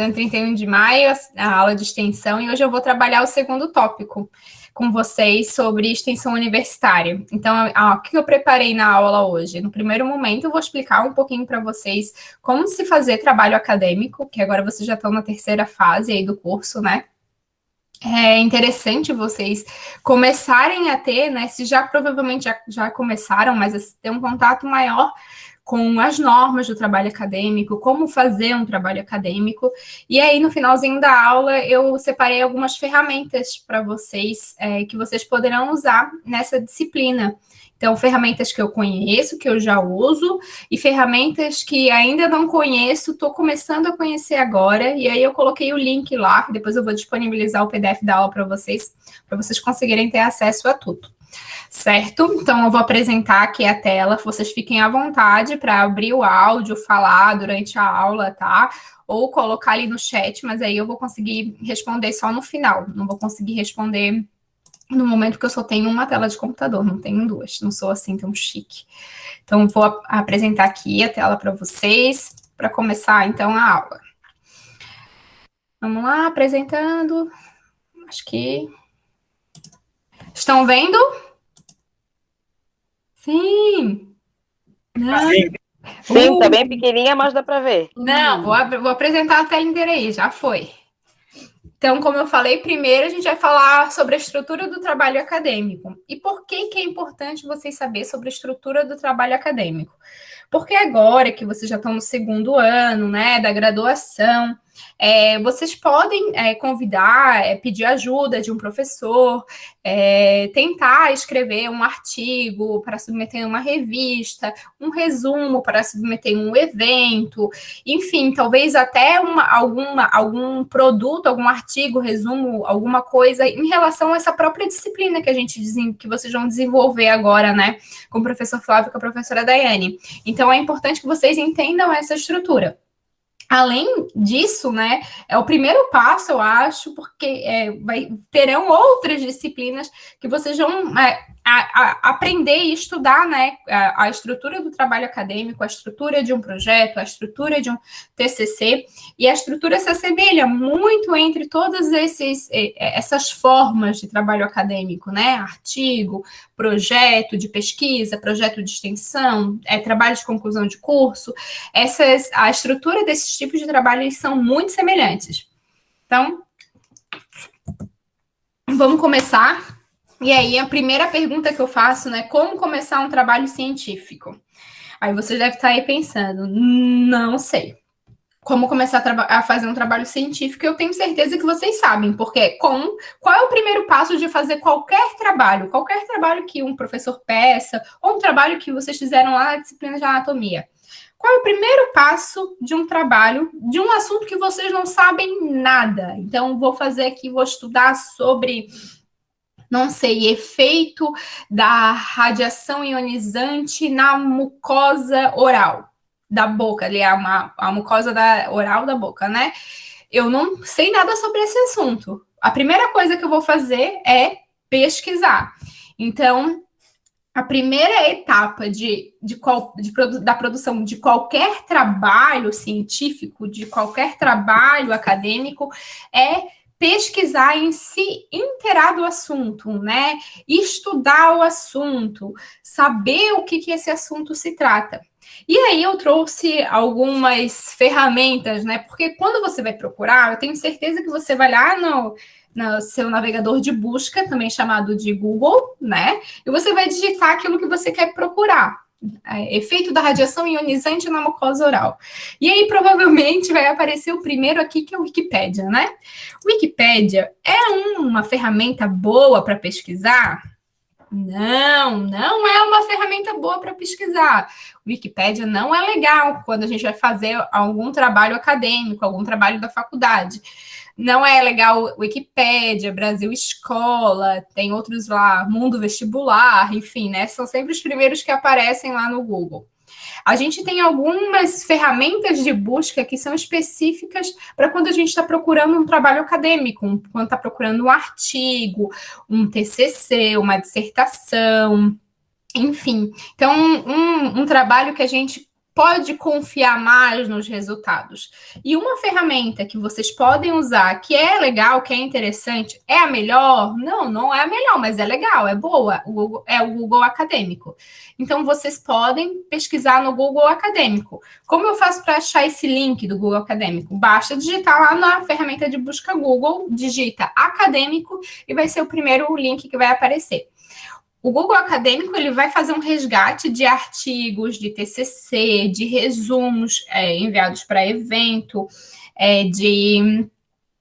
Então, 31 de maio, a aula de extensão, e hoje eu vou trabalhar o segundo tópico com vocês sobre extensão universitária. Então, o que eu preparei na aula hoje? No primeiro momento, eu vou explicar um pouquinho para vocês como se fazer trabalho acadêmico, que agora vocês já estão na terceira fase aí do curso, né? É interessante vocês começarem a ter, né? Se já provavelmente já começaram, mas ter um contato maior com as normas do trabalho acadêmico, como fazer um trabalho acadêmico. E aí, no finalzinho da aula, eu separei algumas ferramentas para vocês, que vocês poderão usar nessa disciplina. Então, ferramentas que eu conheço, que eu já uso, e ferramentas que ainda não conheço, estou começando a conhecer agora, e aí eu coloquei o link lá, depois eu vou disponibilizar o PDF da aula para vocês conseguirem ter acesso a tudo. Certo? Então, eu vou apresentar aqui a tela, vocês fiquem à vontade para abrir o áudio, falar durante a aula, tá? Ou colocar ali no chat, mas aí eu vou conseguir responder só no final, não vou conseguir responder no momento que eu só tenho uma tela de computador, não tenho duas, não sou assim tão chique. Então, vou apresentar aqui a tela para vocês, para começar, então, a aula. Vamos lá, apresentando. Acho que... Estão vendo? Sim! Não. Sim, tá bem pequenininha, mas dá para ver. Não, vou apresentar a tela inteira aí, já foi. Então, como eu falei, primeiro a gente vai falar sobre a estrutura do trabalho acadêmico. E por que é importante vocês saber sobre a estrutura do trabalho acadêmico? Porque agora que vocês já estão no segundo ano, né, da graduação, vocês podem convidar, pedir ajuda de um professor, tentar escrever um artigo para submeter em uma revista, um resumo para submeter em um evento, enfim, talvez até algum produto, algum artigo, resumo, alguma coisa em relação a essa própria disciplina que vocês vão desenvolver agora, né, com o professor Flávio e com a professora Daiane. Então, é importante que vocês entendam essa estrutura. Além disso, né, é o primeiro passo, eu acho, porque terão outras disciplinas que vocês vão aprender e estudar, né, a estrutura do trabalho acadêmico, a estrutura de um projeto, a estrutura de um TCC, e a estrutura se assemelha muito entre todas essas formas de trabalho acadêmico, né, artigo, projeto de pesquisa, projeto de extensão, trabalho de conclusão de curso. A estrutura desses tipos de trabalho, eles são muito semelhantes. Então, vamos começar. E aí, a primeira pergunta que eu faço, né, como começar um trabalho científico? Aí vocês devem estar aí pensando, não sei. Como começar a fazer um trabalho científico, eu tenho certeza que vocês sabem, porque qual é o primeiro passo de fazer qualquer trabalho que um professor peça, ou um trabalho que vocês fizeram lá na disciplina de anatomia? Qual é o primeiro passo de um trabalho, de um assunto que vocês não sabem nada? Então, vou estudar sobre, não sei, efeito da radiação ionizante na mucosa oral da boca, ali a mucosa oral da boca, né? Eu não sei nada sobre esse assunto. A primeira coisa que eu vou fazer é pesquisar. Então, a primeira etapa da produção de qualquer trabalho científico, de qualquer trabalho acadêmico, é pesquisar em se inteirar do assunto, né? Estudar o assunto, saber o que esse assunto se trata. E aí eu trouxe algumas ferramentas, né? Porque quando você vai procurar, eu tenho certeza que você vai lá no seu navegador de busca, também chamado de Google, né? E você vai digitar aquilo que você quer procurar. Efeito da radiação ionizante na mucosa oral. E aí, provavelmente, vai aparecer o primeiro aqui, que é o Wikipédia, né? O Wikipédia é uma ferramenta boa para pesquisar? Não é uma ferramenta boa para pesquisar. O Wikipédia não é legal quando a gente vai fazer algum trabalho acadêmico, algum trabalho da faculdade. Não é legal o Wikipédia, Brasil Escola, tem outros lá, Mundo Vestibular, enfim, né? São sempre os primeiros que aparecem lá no Google. A gente tem algumas ferramentas de busca que são específicas para quando a gente está procurando um trabalho acadêmico, quando está procurando um artigo, um TCC, uma dissertação, enfim. Então, um trabalho que a gente pode confiar mais nos resultados. E uma ferramenta que vocês podem usar, que é legal, que é interessante, é a melhor? Não, não é a melhor, mas é legal, é boa. É o Google Acadêmico. Então, vocês podem pesquisar no Google Acadêmico. Como eu faço para achar esse link do Google Acadêmico? Basta digitar lá na ferramenta de busca Google, digita Acadêmico e vai ser o primeiro link que vai aparecer. O Google Acadêmico ele vai fazer um resgate de artigos, de TCC, de resumos enviados para evento,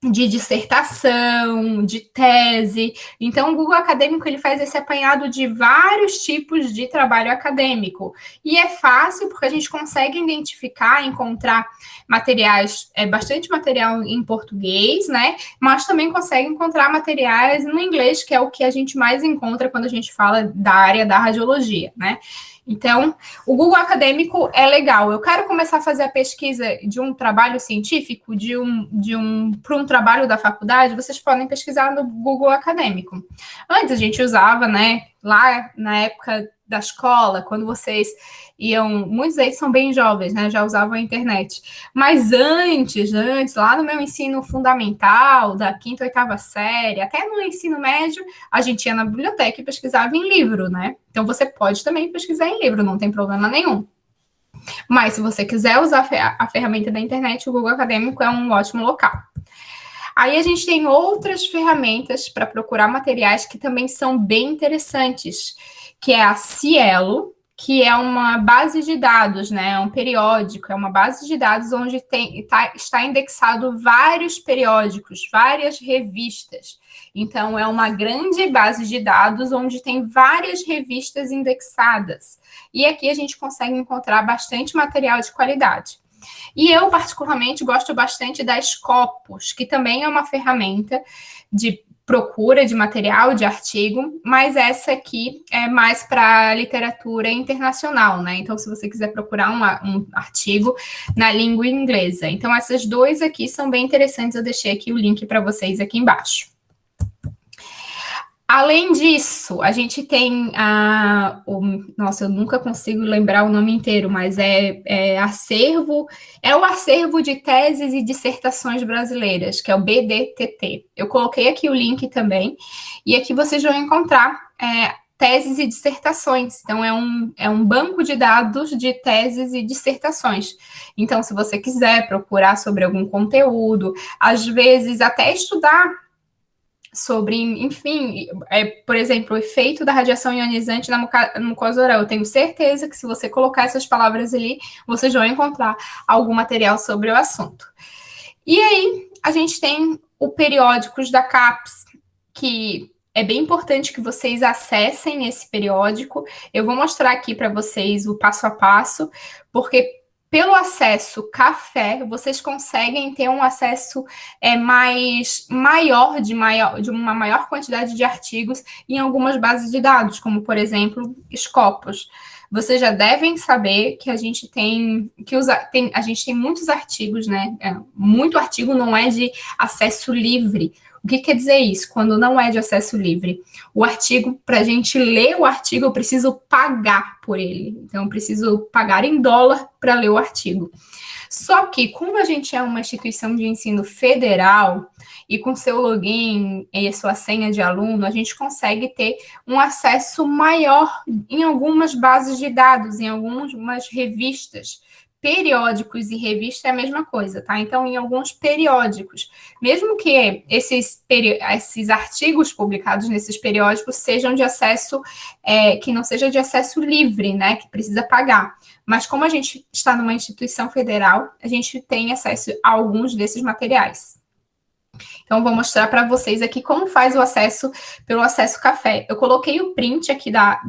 de dissertação, de tese. Então, o Google Acadêmico ele faz esse apanhado de vários tipos de trabalho acadêmico. E é fácil porque a gente consegue identificar, encontrar materiais, bastante material em português, né? Mas também consegue encontrar materiais no inglês, que é o que a gente mais encontra quando a gente fala da área da radiologia, né? Então, o Google Acadêmico é legal. Eu quero começar a fazer a pesquisa de um trabalho científico, para um trabalho da faculdade, vocês podem pesquisar no Google Acadêmico. Antes a gente usava, né, lá na época da escola, quando vocês iam, muitos aí são bem jovens, né, já usavam a internet. Mas antes, lá no meu ensino fundamental, da 5ª, 8ª série, até no ensino médio, a gente ia na biblioteca e pesquisava em livro, né? Então, você pode também pesquisar em livro, não tem problema nenhum. Mas, se você quiser usar a ferramenta da internet, o Google Acadêmico é um ótimo local. Aí, a gente tem outras ferramentas para procurar materiais que também são bem interessantes, que é a Cielo, que é uma base de dados, né? É um periódico, é uma base de dados onde está indexado vários periódicos, várias revistas. Então, é uma grande base de dados onde tem várias revistas indexadas. E aqui a gente consegue encontrar bastante material de qualidade. E eu, particularmente, gosto bastante da Scopus, que também é uma ferramenta de procura de material, de artigo, mas essa aqui é mais para literatura internacional, né? Então, se você quiser procurar um artigo na língua inglesa. Então, essas duas aqui são bem interessantes, eu deixei aqui o link para vocês aqui embaixo. Além disso, a gente tem nossa, eu nunca consigo lembrar o nome inteiro, mas é o acervo de teses e dissertações brasileiras, que é o BDTT. Eu coloquei aqui o link também, e aqui vocês vão encontrar teses e dissertações. Então, é um banco de dados de teses e dissertações. Então, se você quiser procurar sobre algum conteúdo, às vezes até estudar sobre, enfim, por exemplo, o efeito da radiação ionizante na mucosa oral. Eu tenho certeza que se você colocar essas palavras ali, vocês vão encontrar algum material sobre o assunto. E aí, a gente tem o periódicos da CAPES, que é bem importante que vocês acessem esse periódico. Eu vou mostrar aqui para vocês o passo a passo, porque pelo acesso café, vocês conseguem ter um acesso maior de uma maior quantidade de artigos em algumas bases de dados, como, por exemplo, Scopus. Vocês já devem saber que a gente tem muitos artigos, né? Muito artigo não é de acesso livre. O que quer dizer isso? Quando não é de acesso livre? O artigo, para a gente ler o artigo, eu preciso pagar por ele. Então, eu preciso pagar em dólar para ler o artigo. Só que, como a gente é uma instituição de ensino federal e com seu login e sua senha de aluno, a gente consegue ter um acesso maior em algumas bases de dados, em algumas revistas. Periódicos e revista é a mesma coisa, tá? Então, em alguns periódicos, mesmo que esses artigos publicados nesses periódicos sejam de acesso, que não seja de acesso livre, né? Que precisa pagar. Mas como a gente está numa instituição federal, a gente tem acesso a alguns desses materiais. Então, vou mostrar para vocês aqui como faz o acesso pelo acesso café. Eu coloquei o print aqui da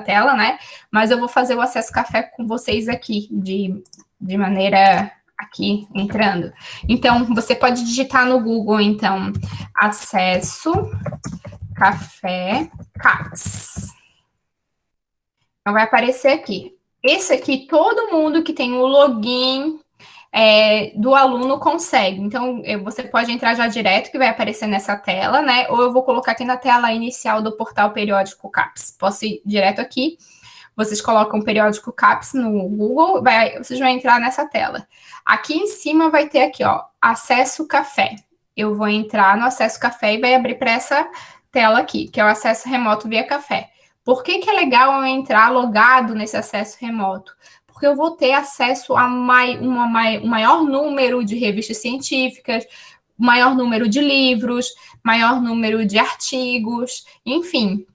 tela, né? Mas eu vou fazer o acesso café com vocês aqui, de maneira aqui, entrando. Então, você pode digitar no Google, então, acesso café CAPES. Então, vai aparecer aqui. Esse aqui, todo mundo que tem o login do aluno consegue. Então, você pode entrar já direto, que vai aparecer nessa tela, né? Ou eu vou colocar aqui na tela inicial do portal periódico CAPES. Posso ir direto aqui. Vocês colocam o periódico CAPES no Google, vocês vão entrar nessa tela. Aqui em cima vai ter aqui, ó, acesso café. Eu vou entrar no acesso café e vai abrir para essa tela aqui, que é o acesso remoto via café. Por que é legal eu entrar logado nesse acesso remoto? Porque eu vou ter acesso a um maior número de revistas científicas, maior número de livros, maior número de artigos, enfim.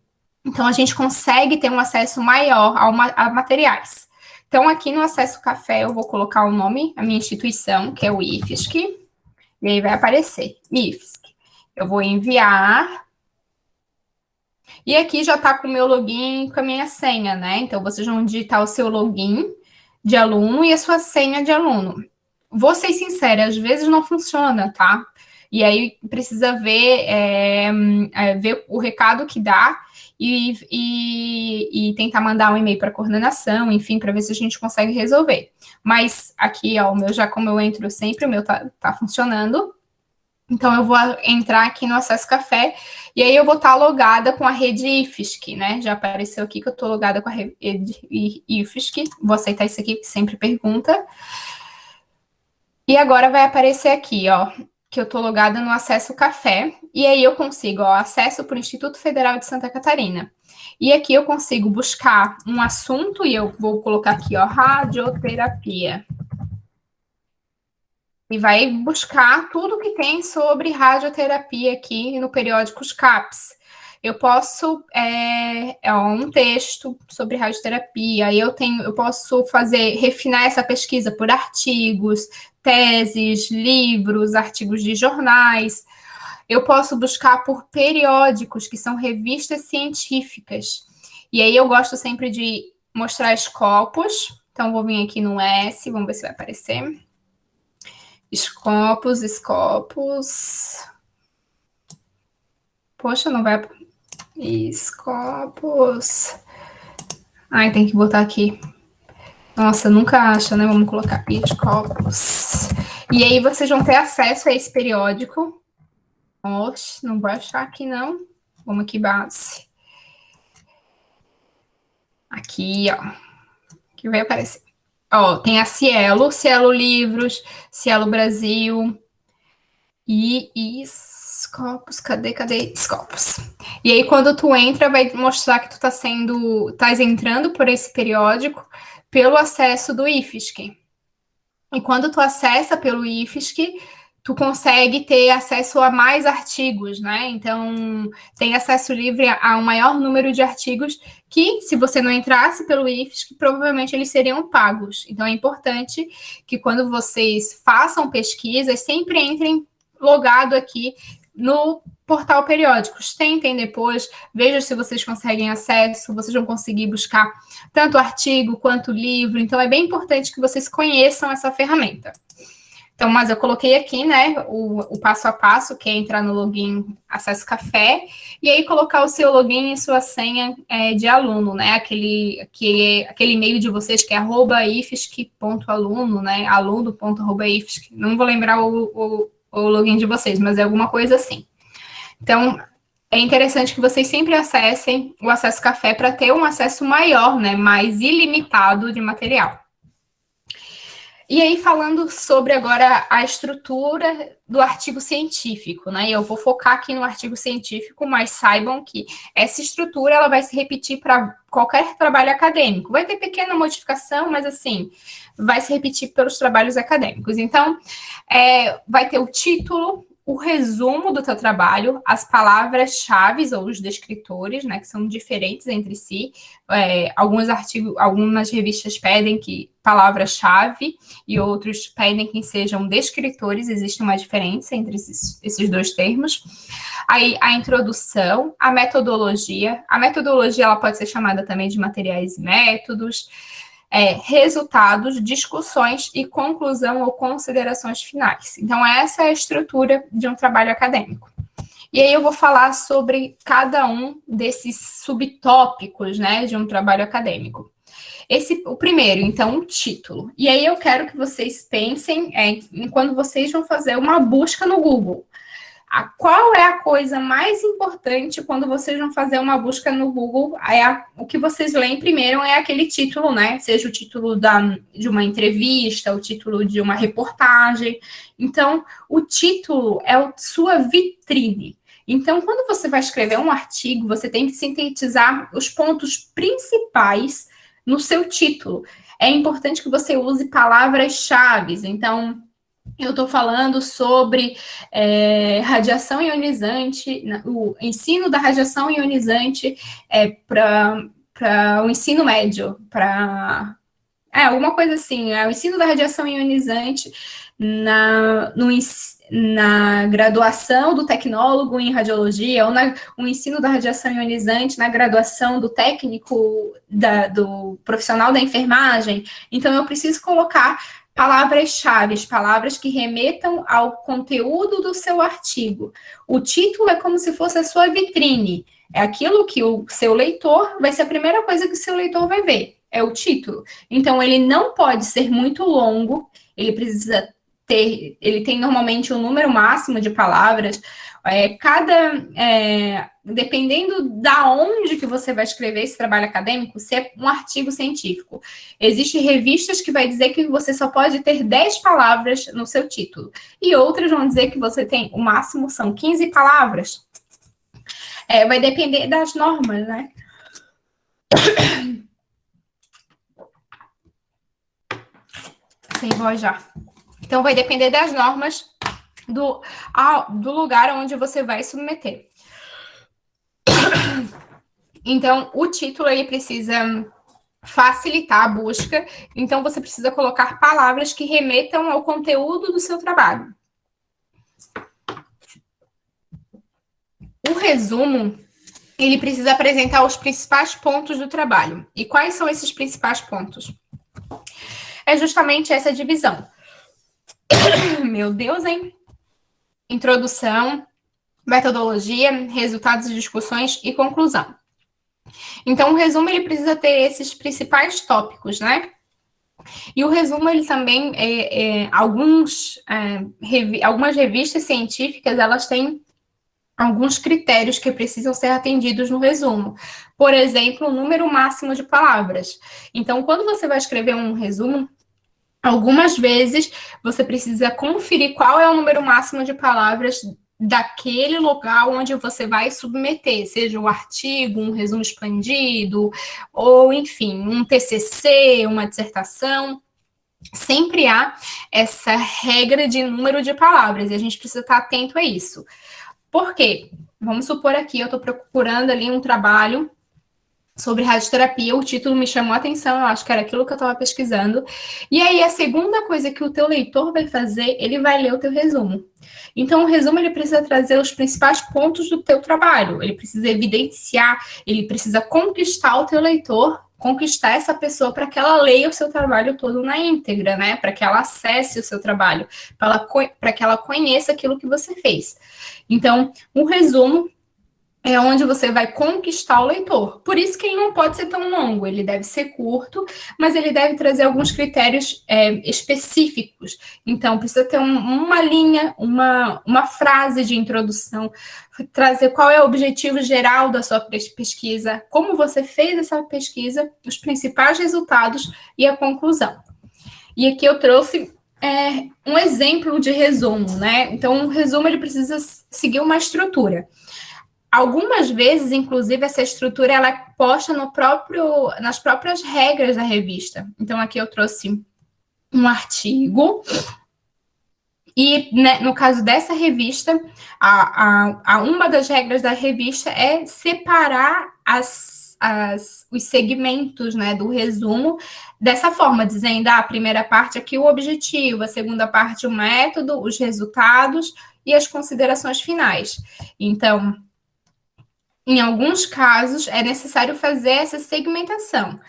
Então, a gente consegue ter um acesso maior a materiais. Então, aqui no acesso café, eu vou colocar o nome, a minha instituição, que é o IFSC, e aí vai aparecer, IFSC. Eu vou enviar. E aqui já está com o meu login, com a minha senha, né? Então, vocês vão digitar o seu login de aluno e a sua senha de aluno. Vou ser sincera, às vezes não funciona, tá? E aí precisa ver, ver o recado que dá e tentar mandar um e-mail para a coordenação, enfim, para ver se a gente consegue resolver. Mas aqui, ó, o meu, já como eu entro sempre, o meu tá funcionando. Então, eu vou entrar aqui no Acesso Café e aí eu vou estar logada com a rede IFSC, né? Já apareceu aqui que eu estou logada com a rede IFSC. Vou aceitar isso aqui, que sempre pergunta. E agora vai aparecer aqui, ó, que eu estou logada no Acesso Café. E aí eu consigo, ó, acesso para o Instituto Federal de Santa Catarina. E aqui eu consigo buscar um assunto e eu vou colocar aqui, ó, radioterapia. E vai buscar tudo que tem sobre radioterapia aqui no periódicos CAPES. Eu posso, um texto sobre radioterapia, eu posso refinar essa pesquisa por artigos, teses, livros, artigos de jornais. Eu posso buscar por periódicos, que são revistas científicas. E aí eu gosto sempre de mostrar Scopus. Então, vou vir aqui no S, vamos ver se vai aparecer. Scopus. Poxa, não vai... Scopus. Ai, tem que botar aqui. Nossa, nunca acha, né? Vamos colocar Scopus. E aí vocês vão ter acesso a esse periódico. Oxe, não vou achar aqui, não. Vamos aqui, base. Aqui, ó. Que vai aparecer. Ó, tem a Cielo Livros, Cielo Brasil e Scopus, cadê Scopus? E aí, quando tu entra, vai mostrar que tu estás entrando por esse periódico pelo acesso do IFSC. E quando tu acessa pelo IFSC, tu consegue ter acesso a mais artigos, né? Então, tem acesso livre a um maior número de artigos que, se você não entrasse pelo IFSC, provavelmente eles seriam pagos. Então, é importante que quando vocês façam pesquisas, sempre entrem logado aqui no portal Periódicos. Tentem depois, vejam se vocês conseguem acesso, vocês vão conseguir buscar tanto artigo quanto livro. Então, é bem importante que vocês conheçam essa ferramenta. Então, mas eu coloquei aqui, né, o passo a passo, que é entrar no login Acesso Café, e aí colocar o seu login e sua senha de aluno, né, aquele e-mail de vocês que é @ifsc.aluno, né, aluno.ifsc. Não vou lembrar o login de vocês, mas é alguma coisa assim. Então, é interessante que vocês sempre acessem o Acesso Café para ter um acesso maior, né, mais ilimitado de material. E aí, falando sobre agora a estrutura do artigo científico, né? Eu vou focar aqui no artigo científico, mas saibam que essa estrutura ela vai se repetir para qualquer trabalho acadêmico. Vai ter pequena modificação, mas assim, vai se repetir pelos trabalhos acadêmicos. Então, vai ter o título, o resumo do teu trabalho, as palavras-chave ou os descritores, né, que são diferentes entre si. Algumas revistas pedem que palavra-chave e outros pedem que sejam descritores. Existe uma diferença entre esses dois termos. Aí, a introdução, a metodologia. A metodologia ela pode ser chamada também de materiais e métodos. Resultados, discussões e conclusão ou considerações finais. Então, essa é a estrutura de um trabalho acadêmico. E aí eu vou falar sobre cada um desses subtópicos, né, de um trabalho acadêmico. O primeiro, então, o título. E aí eu quero que vocês pensem em quando vocês vão fazer uma busca no Google. Qual é a coisa mais importante quando vocês vão fazer uma busca no Google? O que vocês leem primeiro é aquele título, né? Seja o título de uma entrevista, o título de uma reportagem. Então, o título é a sua vitrine. Então, quando você vai escrever um artigo, você tem que sintetizar os pontos principais no seu título. É importante que você use palavras-chave. Então, eu estou falando sobre radiação ionizante, o ensino da radiação ionizante para o ensino médio, alguma coisa assim, o ensino da radiação ionizante na graduação do tecnólogo em radiologia, ou o ensino da radiação ionizante na graduação do técnico, do profissional da enfermagem. Então, eu preciso colocar palavras-chave, palavras que remetam ao conteúdo do seu artigo. O título é como se fosse a sua vitrine. É aquilo que o seu leitor, vai ser a primeira coisa que o seu leitor vai ver, é o título. Então, ele não pode ser muito longo, ele tem normalmente um número máximo de palavras. Dependendo da onde que você vai escrever esse trabalho acadêmico, se é um artigo científico, existem revistas que vai dizer que você só pode ter 10 palavras no seu título, e outras vão dizer que você tem, o máximo são 15 palavras. Vai depender das normas, né? Sem voz já. Então, vai depender das normas do lugar onde você vai submeter. Então, o título, ele precisa facilitar a busca. Então, você precisa colocar palavras que remetam ao conteúdo do seu trabalho. O resumo, ele precisa apresentar os principais pontos do trabalho. E quais são esses principais pontos? É justamente essa divisão. Meu Deus, hein? Introdução, metodologia, resultados de discussões e conclusão. Então, o resumo, ele precisa ter esses principais tópicos, né? E o resumo, ele também, algumas revistas científicas, elas têm alguns critérios que precisam ser atendidos no resumo. Por exemplo, o número máximo de palavras. Então, quando você vai escrever um resumo, algumas vezes você precisa conferir qual é o número máximo de palavras daquele local onde você vai submeter, seja um artigo, um resumo expandido, ou, enfim, um TCC, uma dissertação. Sempre há essa regra de número de palavras, e a gente precisa estar atento a isso. Por quê? Vamos supor aqui, eu estou procurando ali um trabalho sobre radioterapia, o título me chamou a atenção, eu acho que era aquilo que eu estava pesquisando. E aí, a segunda coisa que o teu leitor vai fazer, ele vai ler o teu resumo. Então, o resumo, ele precisa trazer os principais pontos do teu trabalho, ele precisa evidenciar, ele precisa conquistar o teu leitor, conquistar essa pessoa para que ela leia o seu trabalho todo na íntegra, né? Para que ela acesse o seu trabalho, para que ela conheça aquilo que você fez. Então, um resumo é onde você vai conquistar o leitor. Por isso que ele não pode ser tão longo, ele deve ser curto, mas ele deve trazer alguns critérios específicos. Então, precisa ter uma linha, uma frase de introdução, trazer qual é o objetivo geral da sua pesquisa, como você fez essa pesquisa, os principais resultados e a conclusão. E aqui eu trouxe um exemplo de resumo, né? Então, o resumo, ele precisa seguir uma estrutura. Algumas vezes, inclusive, essa estrutura ela é posta nas próprias regras da revista. Então, aqui eu trouxe um artigo. E, né, no caso dessa revista, uma das regras da revista é separar os segmentos, né, do resumo dessa forma, dizendo a primeira parte aqui o objetivo, a segunda parte o método, os resultados e as considerações finais. Então, em alguns casos, é necessário fazer essa segmentação.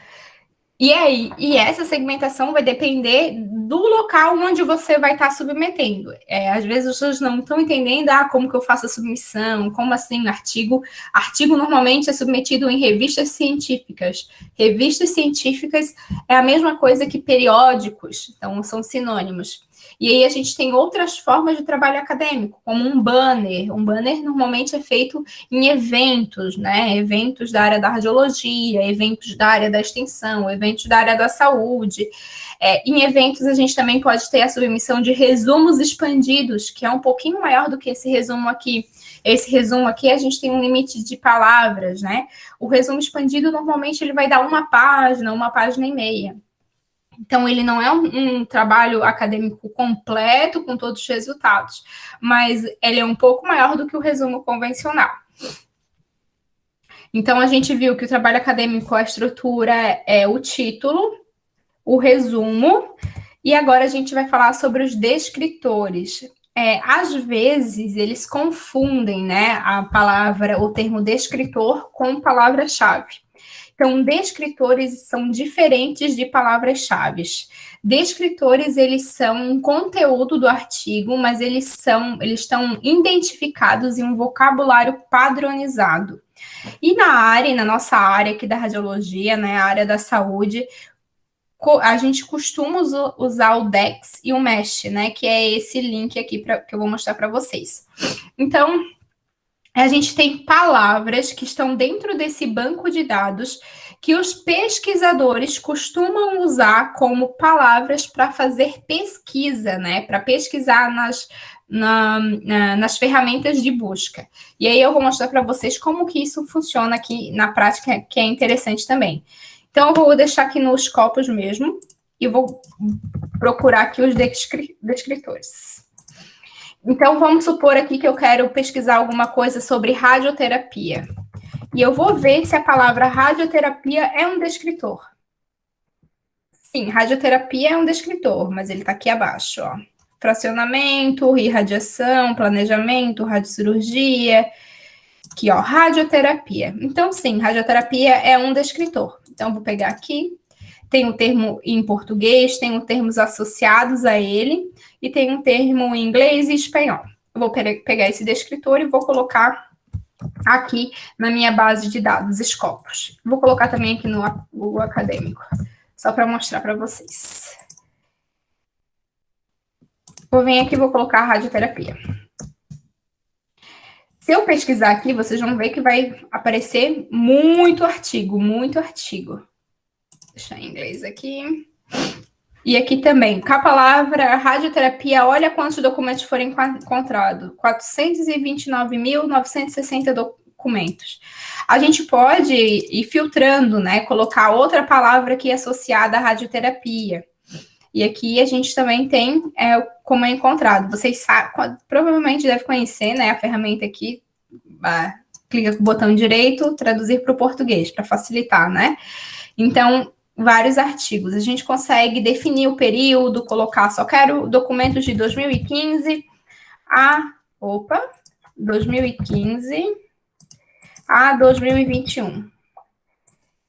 E essa segmentação vai depender do local onde você vai estar submetendo. Às vezes, as pessoas não estão entendendo como que eu faço a submissão, como assim artigo. Artigo normalmente é submetido em revistas científicas. Revistas científicas é a mesma coisa que periódicos, então são sinônimos. E aí a gente tem outras formas de trabalho acadêmico, como um banner. Um banner normalmente é feito em eventos, né? Eventos da área da radiologia, eventos da área da extensão, eventos da área da saúde. Em eventos a gente também pode ter a submissão de resumos expandidos, que é um pouquinho maior do que esse resumo aqui. Esse resumo aqui, a gente tem um limite de palavras, né? O resumo expandido, normalmente, ele vai dar uma página e meia. Então, ele não é um trabalho acadêmico completo, com todos os resultados, mas ele é um pouco maior do que o resumo convencional. Então, a gente viu que o trabalho acadêmico, a estrutura é o título, o resumo, e agora a gente vai falar sobre os descritores. Às vezes, eles confundem, né, o termo descritor com palavra-chave. Então, descritores são diferentes de palavras-chave. Descritores, eles são um conteúdo do artigo, mas eles estão identificados em um vocabulário padronizado. E na nossa área aqui da radiologia, né, a área da saúde, a gente costuma usar o DEX e o MESH, né, que é esse link aqui que eu vou mostrar para vocês. Então, a gente tem palavras que estão dentro desse banco de dados que os pesquisadores costumam usar como palavras para fazer pesquisa, né, para pesquisar nas ferramentas de busca. E aí eu vou mostrar para vocês como que isso funciona aqui na prática, que é interessante também. Então, eu vou deixar aqui nos copos mesmo e vou procurar aqui os descritores. Então, vamos supor aqui que eu quero pesquisar alguma coisa sobre radioterapia. E eu vou ver se a palavra radioterapia é um descritor. Sim, radioterapia é um descritor, mas ele está aqui abaixo, ó. Fracionamento, irradiação, planejamento, radiocirurgia. Aqui, ó, radioterapia. Então, sim, radioterapia é um descritor. Então, vou pegar aqui. Tem um termo em português, tem termos associados a ele, e tem um termo em inglês e espanhol. Eu vou pegar esse descritor e vou colocar aqui na minha base de dados, Scopus. Vou colocar também aqui no Google Acadêmico, só para mostrar para vocês. Vou vir aqui e vou colocar radioterapia. Se eu pesquisar aqui, vocês vão ver que vai aparecer muito artigo, muito artigo. Vou deixar em inglês aqui. E aqui também, com a palavra radioterapia, olha quantos documentos foram encontrados. 429.960 documentos. A gente pode ir filtrando, né? Colocar outra palavra aqui associada à radioterapia. E aqui a gente também tem como é encontrado. Vocês provavelmente devem conhecer, né, a ferramenta aqui. Clica com o botão direito, traduzir para o português, para facilitar, né? Então, vários artigos. A gente consegue definir o período, colocar, só quero documentos de 2015 a 2021.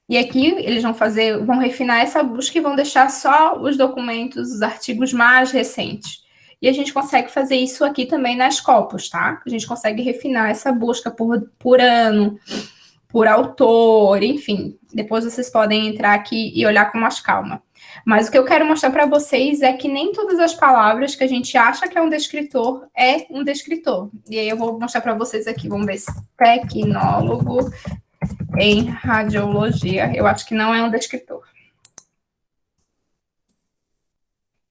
E aqui eles vão refinar essa busca e vão deixar só os documentos, os artigos mais recentes. E a gente consegue fazer isso aqui também nas Scopus, tá? A gente consegue refinar essa busca por ano, por autor, enfim. Depois vocês podem entrar aqui e olhar com mais calma. Mas o que eu quero mostrar para vocês é que nem todas as palavras que a gente acha que é um descritor é um descritor. E aí eu vou mostrar para vocês aqui. Vamos ver se tecnólogo em radiologia. Eu acho que não é um descritor.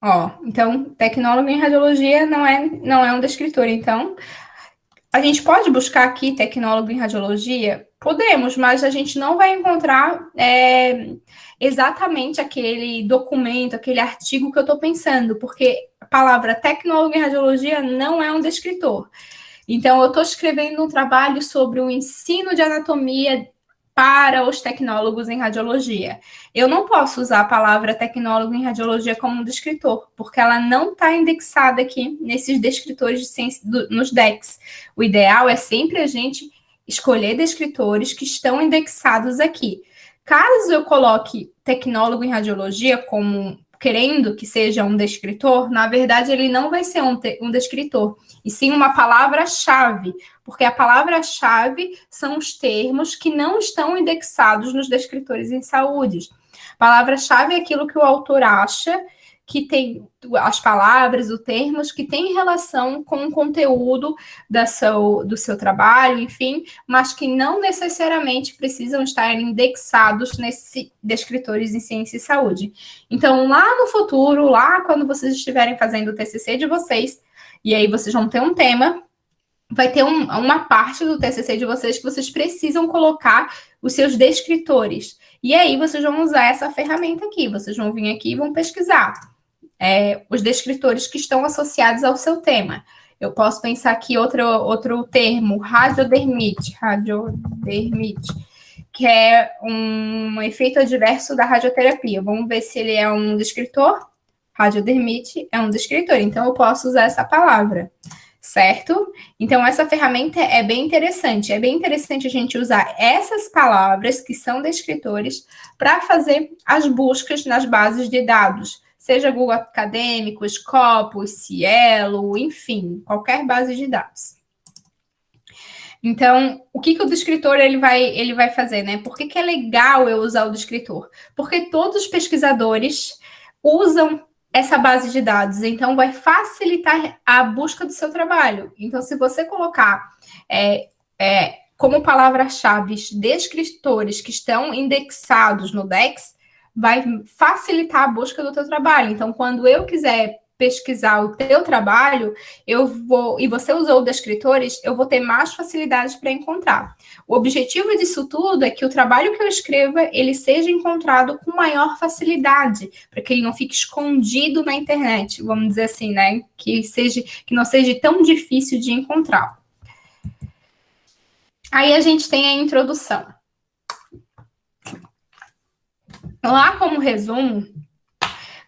Ó, então, tecnólogo em radiologia não é um descritor. Então, a gente pode buscar aqui tecnólogo em radiologia? Podemos, mas a gente não vai encontrar exatamente aquele documento, aquele artigo que eu estou pensando, porque a palavra tecnólogo em radiologia não é um descritor. Então, eu estou escrevendo um trabalho sobre o ensino de anatomia para os tecnólogos em radiologia. Eu não posso usar a palavra tecnólogo em radiologia como um descritor, porque ela não está indexada aqui nesses descritores de ciência, nos DEX. O ideal é sempre a gente escolher descritores que estão indexados aqui. Caso eu coloque tecnólogo em radiologia como querendo que seja um descritor, na verdade ele não vai ser um descritor, e sim uma palavra-chave, porque a palavra-chave são os termos que não estão indexados nos descritores em saúde. Palavra-chave é aquilo que o autor acha que tem as palavras, os termos que têm relação com o conteúdo do seu trabalho, enfim, mas que não necessariamente precisam estar indexados nesse descritores em ciência e saúde. Então, lá no futuro, lá quando vocês estiverem fazendo o TCC de vocês, e aí vocês vão ter um tema, vai ter uma parte do TCC de vocês que vocês precisam colocar os seus descritores. E aí vocês vão usar essa ferramenta aqui. Vocês vão vir aqui e vão pesquisar os descritores que estão associados ao seu tema. Eu posso pensar aqui outro termo, radiodermite, que é um efeito adverso da radioterapia. Vamos ver se ele é um descritor. Radiodermite é um descritor, então eu posso usar essa palavra, certo? Então, essa ferramenta é bem interessante. É bem interessante a gente usar essas palavras que são descritores para fazer as buscas nas bases de dados, seja Google Acadêmico, Scopus, Cielo, enfim, qualquer base de dados. Então, o que o descritor ele vai fazer, né? Por que é legal eu usar o descritor? Porque todos os pesquisadores usam essa base de dados, então vai facilitar a busca do seu trabalho. Então, se você colocar como palavra-chave descritores que estão indexados no DEX, vai facilitar a busca do teu trabalho. Então, quando eu quiser pesquisar o teu trabalho, e você usou descritores, eu vou ter mais facilidade para encontrar. O objetivo disso tudo é que o trabalho que eu escreva, ele seja encontrado com maior facilidade, para que ele não fique escondido na internet, vamos dizer assim, né? Que não seja tão difícil de encontrar. Aí a gente tem a introdução. Lá como resumo,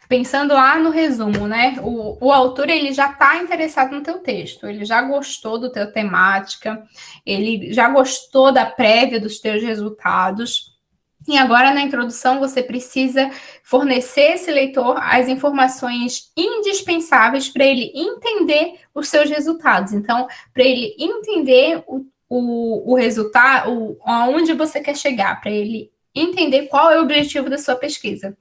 pensando lá no resumo, né? O autor, ele já está interessado no teu texto, ele já gostou do teu temática, ele já gostou da prévia dos teus resultados, e agora na introdução você precisa fornecer esse leitor as informações indispensáveis para ele entender os seus resultados. Então, para ele entender o resultado, aonde você quer chegar, para ele entender qual é o objetivo da sua pesquisa.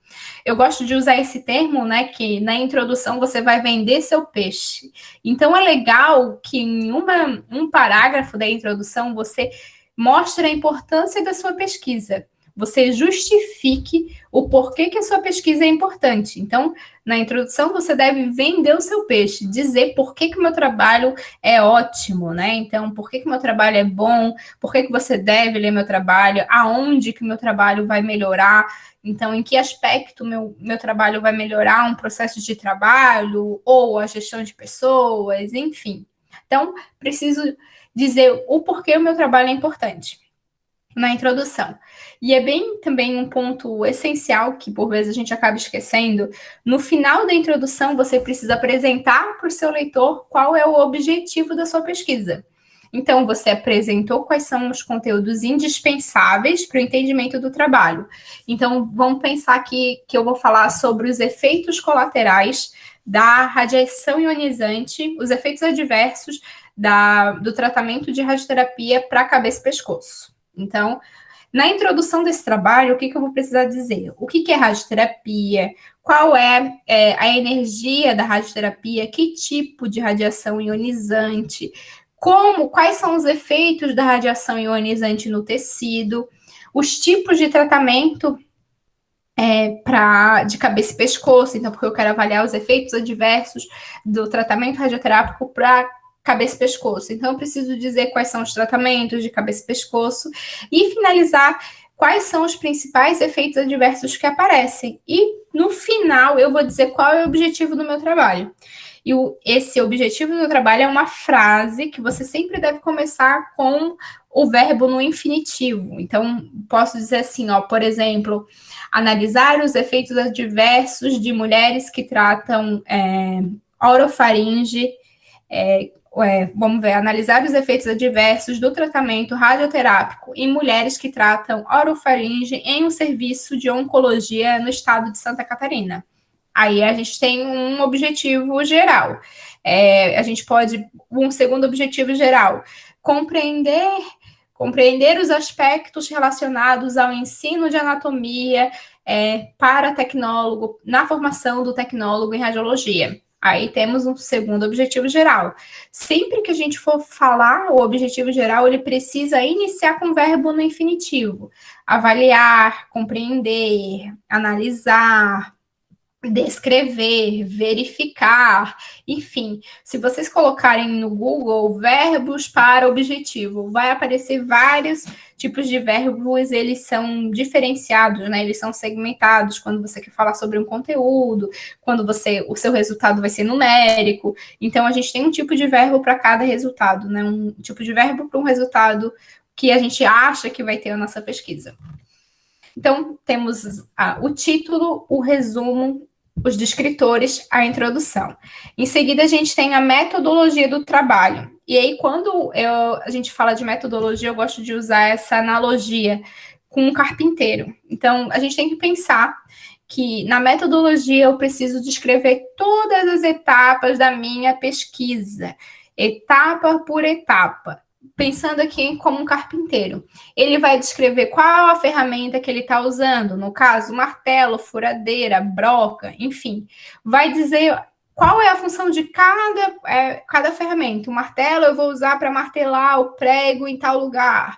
Eu gosto de usar esse termo, né, que na introdução você vai vender seu peixe. Então, é legal que em um parágrafo da introdução você mostre a importância da sua pesquisa. Você justifique o porquê que a sua pesquisa é importante. Então, na introdução, você deve vender o seu peixe, dizer por que o meu trabalho é ótimo, né? Então, por que o meu trabalho é bom, por que você deve ler meu trabalho, aonde que o meu trabalho vai melhorar, então, em que aspecto meu trabalho vai melhorar um processo de trabalho, ou a gestão de pessoas, enfim. Então, preciso dizer o porquê o meu trabalho é importante na introdução. E é bem também um ponto essencial que por vezes a gente acaba esquecendo. No final da introdução, você precisa apresentar para o seu leitor qual é o objetivo da sua pesquisa. Então, você apresentou quais são os conteúdos indispensáveis para o entendimento do trabalho. Então, vamos pensar aqui que eu vou falar sobre os efeitos colaterais da radiação ionizante, os efeitos adversos do tratamento de radioterapia para cabeça e pescoço. Então, na introdução desse trabalho, o que eu vou precisar dizer? O que é radioterapia? Qual é a energia da radioterapia? Que tipo de radiação ionizante? Quais são os efeitos da radiação ionizante no tecido? Os tipos de tratamento de cabeça e pescoço. Então, porque eu quero avaliar os efeitos adversos do tratamento radioterápico para cabeça e pescoço. Então, eu preciso dizer quais são os tratamentos de cabeça e pescoço e finalizar quais são os principais efeitos adversos que aparecem. E, no final, eu vou dizer qual é o objetivo do meu trabalho. E esse objetivo do trabalho é uma frase que você sempre deve começar com o verbo no infinitivo. Então, posso dizer assim, por exemplo, analisar os efeitos adversos de mulheres que tratam orofaringe, vamos ver, analisar os efeitos adversos do tratamento radioterápico em mulheres que tratam orofaringe em um serviço de oncologia no estado de Santa Catarina. Aí a gente tem um objetivo geral. Um segundo objetivo geral, compreender os aspectos relacionados ao ensino de anatomia para tecnólogo, na formação do tecnólogo em radiologia. Aí temos um segundo objetivo geral. Sempre que a gente for falar o objetivo geral, ele precisa iniciar com o verbo no infinitivo. Avaliar, compreender, analisar, descrever, verificar, enfim. Se vocês colocarem no Google verbos para objetivo, vai aparecer vários tipos de verbos, eles são diferenciados, né? Eles são segmentados quando você quer falar sobre um conteúdo, quando o seu resultado vai ser numérico. Então, a gente tem um tipo de verbo para cada resultado, né? Um tipo de verbo para um resultado que a gente acha que vai ter a nossa pesquisa. Então, temos o título, o resumo, os descritores, a introdução. Em seguida, a gente tem a metodologia do trabalho. E aí, quando a gente fala de metodologia, eu gosto de usar essa analogia com um carpinteiro. Então, a gente tem que pensar que na metodologia eu preciso descrever todas as etapas da minha pesquisa, etapa por etapa. Pensando aqui como um carpinteiro. Ele vai descrever qual a ferramenta que ele está usando, no caso, martelo, furadeira, broca, enfim. Vai dizer qual é a função de cada ferramenta. O martelo eu vou usar para martelar o prego em tal lugar.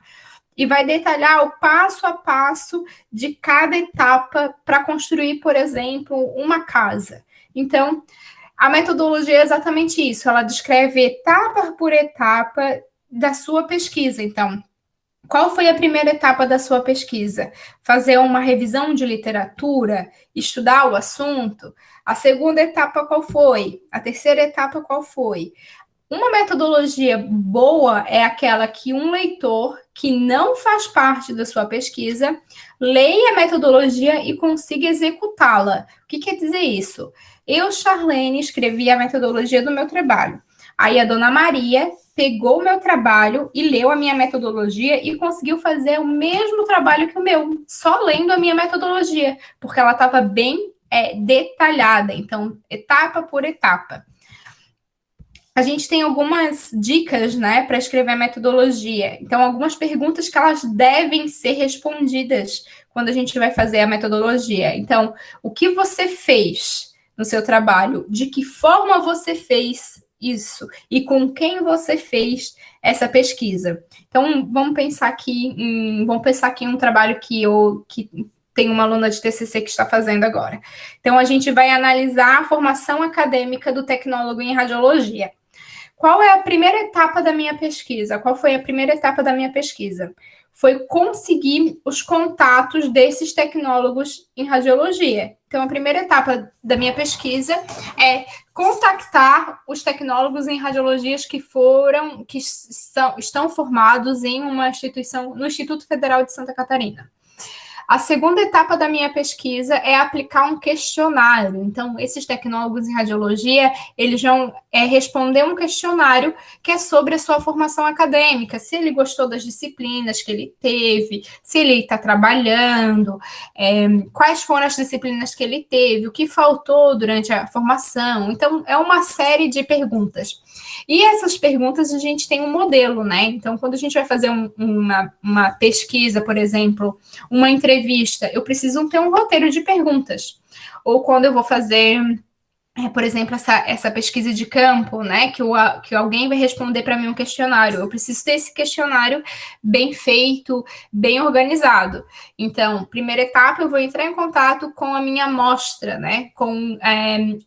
E vai detalhar o passo a passo de cada etapa para construir, por exemplo, uma casa. Então, a metodologia é exatamente isso. Ela descreve etapa por etapa da sua pesquisa. Então, qual foi a primeira etapa da sua pesquisa? Fazer uma revisão de literatura, estudar o assunto? A segunda etapa qual foi? A terceira etapa qual foi? Uma metodologia boa é aquela que um leitor que não faz parte da sua pesquisa leia a metodologia e consiga executá-la. O que quer dizer isso? Eu, Charlene, escrevi a metodologia do meu trabalho. Aí a dona Maria pegou o meu trabalho e leu a minha metodologia e conseguiu fazer o mesmo trabalho que o meu, só lendo a minha metodologia, porque ela estava bem detalhada, então, etapa por etapa. A gente tem algumas dicas, né, para escrever a metodologia. Então, algumas perguntas que elas devem ser respondidas quando a gente vai fazer a metodologia. Então, o que você fez no seu trabalho? De que forma você fez isso? E com quem você fez essa pesquisa? Então, vamos pensar aqui em um trabalho que tem uma aluna de TCC que está fazendo agora. Então, a gente vai analisar a formação acadêmica do tecnólogo em radiologia. Qual é a primeira etapa da minha pesquisa? Qual foi a primeira etapa da minha pesquisa? Foi conseguir os contatos desses tecnólogos em radiologia. Então, a primeira etapa da minha pesquisa é contactar os tecnólogos em radiologias que estão formados em uma instituição, no Instituto Federal de Santa Catarina. A segunda etapa da minha pesquisa é aplicar um questionário. Então, esses tecnólogos em radiologia, eles vão responder um questionário que é sobre a sua formação acadêmica, se ele gostou das disciplinas que ele teve, se ele está trabalhando, quais foram as disciplinas que ele teve, o que faltou durante a formação. Então, é uma série de perguntas. E essas perguntas a gente tem um modelo, né? Então, quando a gente vai fazer uma pesquisa, por exemplo, uma entrevista, eu preciso ter um roteiro de perguntas. Ou quando eu vou fazer, por exemplo, essa pesquisa de campo, né? Que alguém vai responder para mim um questionário. Eu preciso ter esse questionário bem feito, bem organizado. Então, primeira etapa, eu vou entrar em contato com a minha amostra, né? Com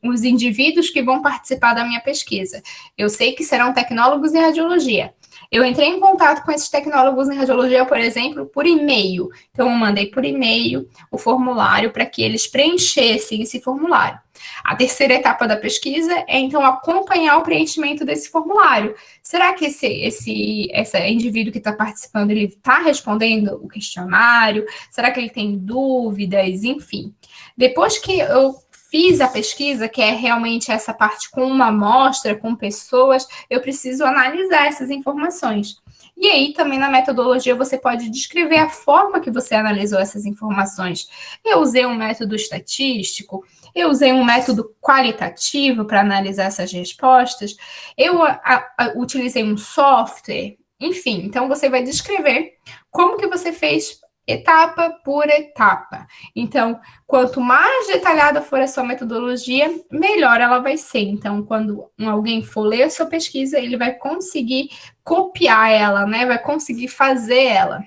os indivíduos que vão participar da minha pesquisa. Eu sei que serão tecnólogos em radiologia. Eu entrei em contato com esses tecnólogos em radiologia, por exemplo, por e-mail. Então, eu mandei por e-mail o formulário para que eles preenchessem esse formulário. A terceira etapa da pesquisa é, então, acompanhar o preenchimento desse formulário. Será que esse indivíduo que está participando, ele está respondendo o questionário? Será que ele tem dúvidas? Enfim. Depois que eu fiz a pesquisa, que é realmente essa parte com uma amostra, com pessoas, eu preciso analisar essas informações. E aí, também na metodologia, você pode descrever a forma que você analisou essas informações. Eu usei um método estatístico, eu usei um método qualitativo para analisar essas respostas, eu utilizei um software, enfim. Então, você vai descrever como que você fez etapa por etapa. Então, quanto mais detalhada for a sua metodologia, melhor ela vai ser. Então, quando alguém for ler a sua pesquisa, ele vai conseguir copiar ela, né? Vai conseguir fazer ela.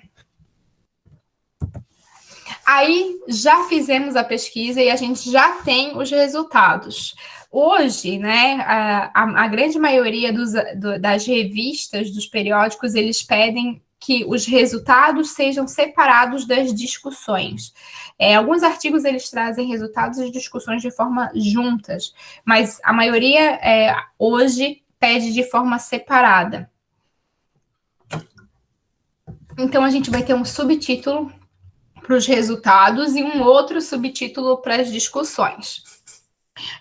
Aí, já fizemos a pesquisa e a gente já tem os resultados. Hoje, né, a grande maioria das revistas, dos periódicos, eles pedem que os resultados sejam separados das discussões. Alguns artigos, eles trazem resultados e discussões de forma juntas, mas a maioria, hoje, pede de forma separada. Então, a gente vai ter um subtítulo para os resultados e um outro subtítulo para as discussões.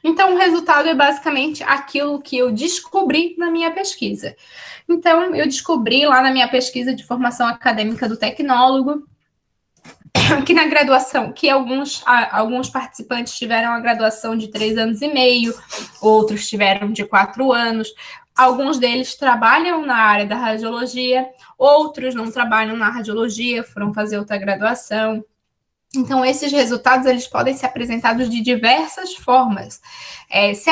Então, o resultado é basicamente aquilo que eu descobri na minha pesquisa. Então, eu descobri lá na minha pesquisa de formação acadêmica do tecnólogo que na graduação, que alguns participantes tiveram a graduação de 3 anos e meio, outros tiveram de 4 anos. Alguns deles trabalham na área da radiologia, outros não trabalham na radiologia, foram fazer outra graduação. Então, esses resultados, eles podem ser apresentados de diversas formas. Se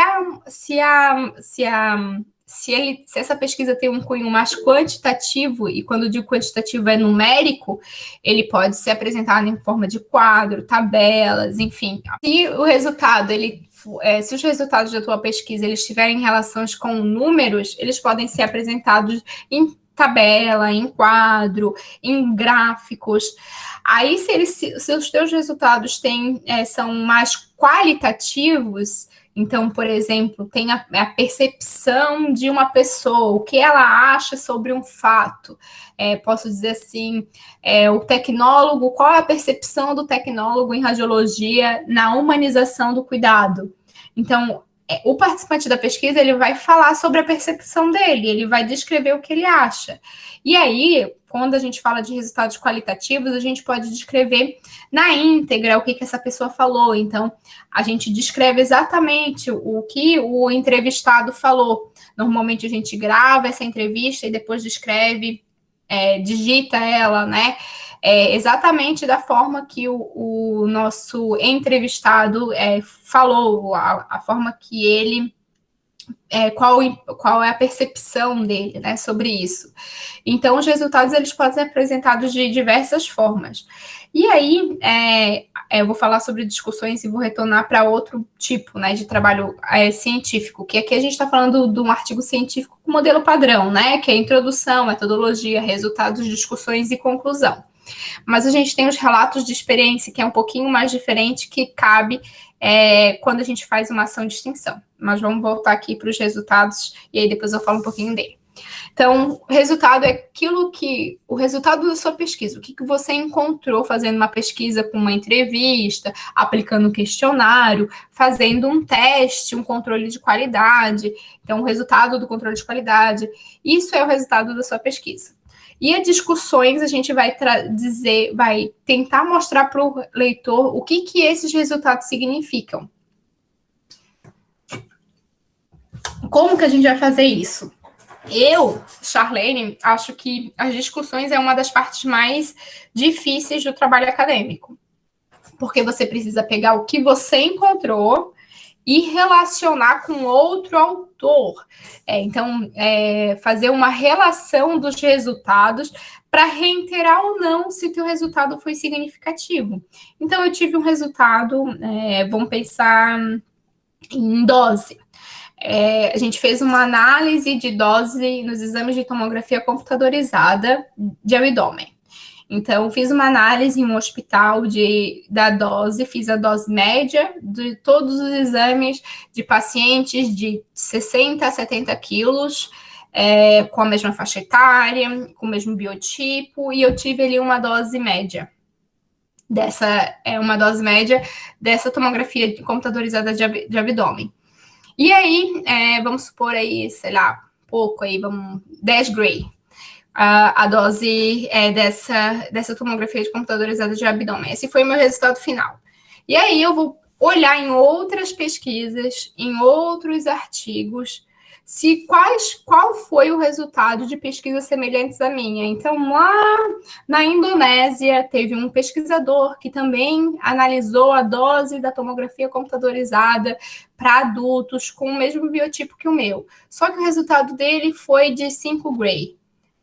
essa pesquisa tem um cunho mais quantitativo, e quando eu digo quantitativo é numérico, ele pode ser apresentado em forma de quadro, tabelas, enfim. Se o resultado, se os resultados da tua pesquisa eles tiverem relações com números, eles podem ser apresentados em tabela, em quadro, em gráficos. Aí, se os teus resultados são mais qualitativos, então, por exemplo, tem a percepção de uma pessoa, o que ela acha sobre um fato. Posso dizer assim, o tecnólogo, qual é a percepção do tecnólogo em radiologia na humanização do cuidado? Então, o participante da pesquisa, ele vai falar sobre a percepção dele, ele vai descrever o que ele acha. E aí, quando a gente fala de resultados qualitativos, a gente pode descrever na íntegra o que essa pessoa falou. Então, a gente descreve exatamente o que o entrevistado falou. Normalmente, a gente grava essa entrevista e depois descreve, digita ela, né? Exatamente da forma que o nosso entrevistado falou, a forma que ele... qual é a percepção dele, né, sobre isso. Então, os resultados, eles podem ser apresentados de diversas formas. E aí, eu vou falar sobre discussões e vou retornar para outro tipo, né, de trabalho científico, que aqui a gente está falando de um artigo científico com modelo padrão, né, que é introdução, metodologia, resultados, discussões e conclusão. Mas a gente tem os relatos de experiência, que é um pouquinho mais diferente, que cabe quando a gente faz uma ação de extinção. Mas vamos voltar aqui para os resultados, e aí depois eu falo um pouquinho dele. Então, o resultado é o resultado da sua pesquisa, o que você encontrou fazendo uma pesquisa com uma entrevista, aplicando um questionário, fazendo um teste, um controle de qualidade. Então, o resultado do controle de qualidade, isso é o resultado da sua pesquisa. E as discussões, a gente vai tentar mostrar para o leitor o que esses resultados significam. Como que a gente vai fazer isso? Eu, Charlene, acho que as discussões é uma das partes mais difíceis do trabalho acadêmico. Porque você precisa pegar o que você encontrou e relacionar com outro autor. Então, fazer uma relação dos resultados para reiterar ou não se o teu resultado foi significativo. Então, eu tive um resultado, vamos pensar em dose. A gente fez uma análise de dose nos exames de tomografia computadorizada de abdômen. Então, fiz uma análise em um hospital da dose, fiz a dose média de todos os exames de pacientes de 60 a 70 quilos, com a mesma faixa etária, com o mesmo biotipo, e eu tive ali uma dose média. Uma dose média dessa tomografia computadorizada de abdômen. E aí, vamos supor aí, sei lá, pouco aí, 10 Gray. A dose dessa tomografia de computadorizada de abdômen. Esse foi o meu resultado final. E aí eu vou olhar em outras pesquisas, em outros artigos, qual foi o resultado de pesquisas semelhantes à minha. Então, lá na Indonésia, teve um pesquisador que também analisou a dose da tomografia computadorizada para adultos com o mesmo biotipo que o meu. Só que o resultado dele foi de 5 Gray.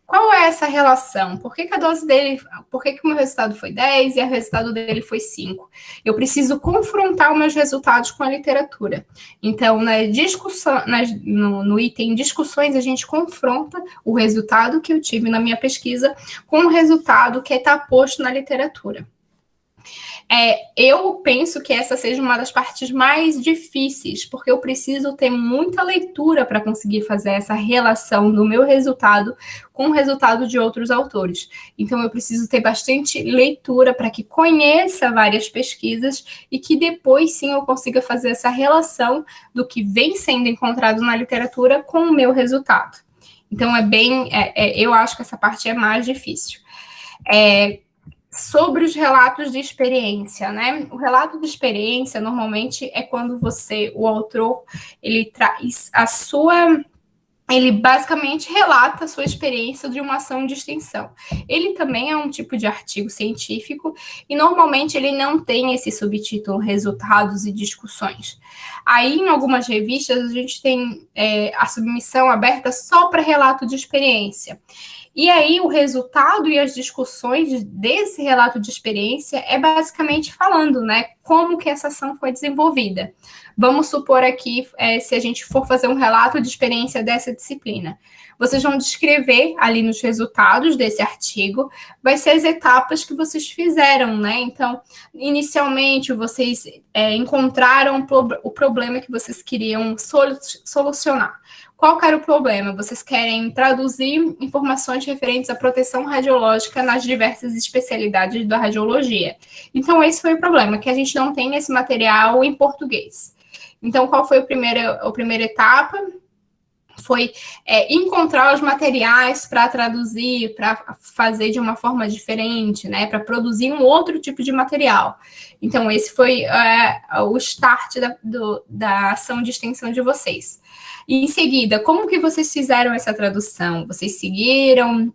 Qual é essa relação? Por que a dose dele, por que o meu resultado foi 10 e o resultado dele foi 5? Eu preciso confrontar os meus resultados com a literatura. Então, na discussão, no item discussões, a gente confronta o resultado que eu tive na minha pesquisa com o resultado que está posto na literatura. Eu penso que essa seja uma das partes mais difíceis, porque eu preciso ter muita leitura para conseguir fazer essa relação do meu resultado com o resultado de outros autores. Então, eu preciso ter bastante leitura para que conheça várias pesquisas e que depois, sim, eu consiga fazer essa relação do que vem sendo encontrado na literatura com o meu resultado. Então, eu acho que essa parte é mais difícil. Sobre os relatos de experiência, né? O relato de experiência, normalmente, é quando o autor, ele traz ele basicamente relata a sua experiência de uma ação de extensão. Ele também é um tipo de artigo científico e, normalmente, ele não tem esse subtítulo resultados e discussões. Aí, em algumas revistas, a gente tem a submissão aberta só para relato de experiência. E aí, o resultado e as discussões desse relato de experiência é basicamente falando, né, como que essa ação foi desenvolvida. Vamos supor aqui, se a gente for fazer um relato de experiência dessa disciplina. Vocês vão descrever ali nos resultados desse artigo, vai ser as etapas que vocês fizeram, né? Então, inicialmente, vocês encontraram o problema que vocês queriam solucionar. Qual que era o problema? Vocês querem traduzir informações referentes à proteção radiológica nas diversas especialidades da radiologia. Então, esse foi o problema, que a gente não tem esse material em português. Então, qual foi a primeira etapa? Foi encontrar os materiais para traduzir, para fazer de uma forma diferente, né? Para produzir um outro tipo de material. Então, esse foi o start da ação de extensão de vocês. E, em seguida, como que vocês fizeram essa tradução? Vocês seguiram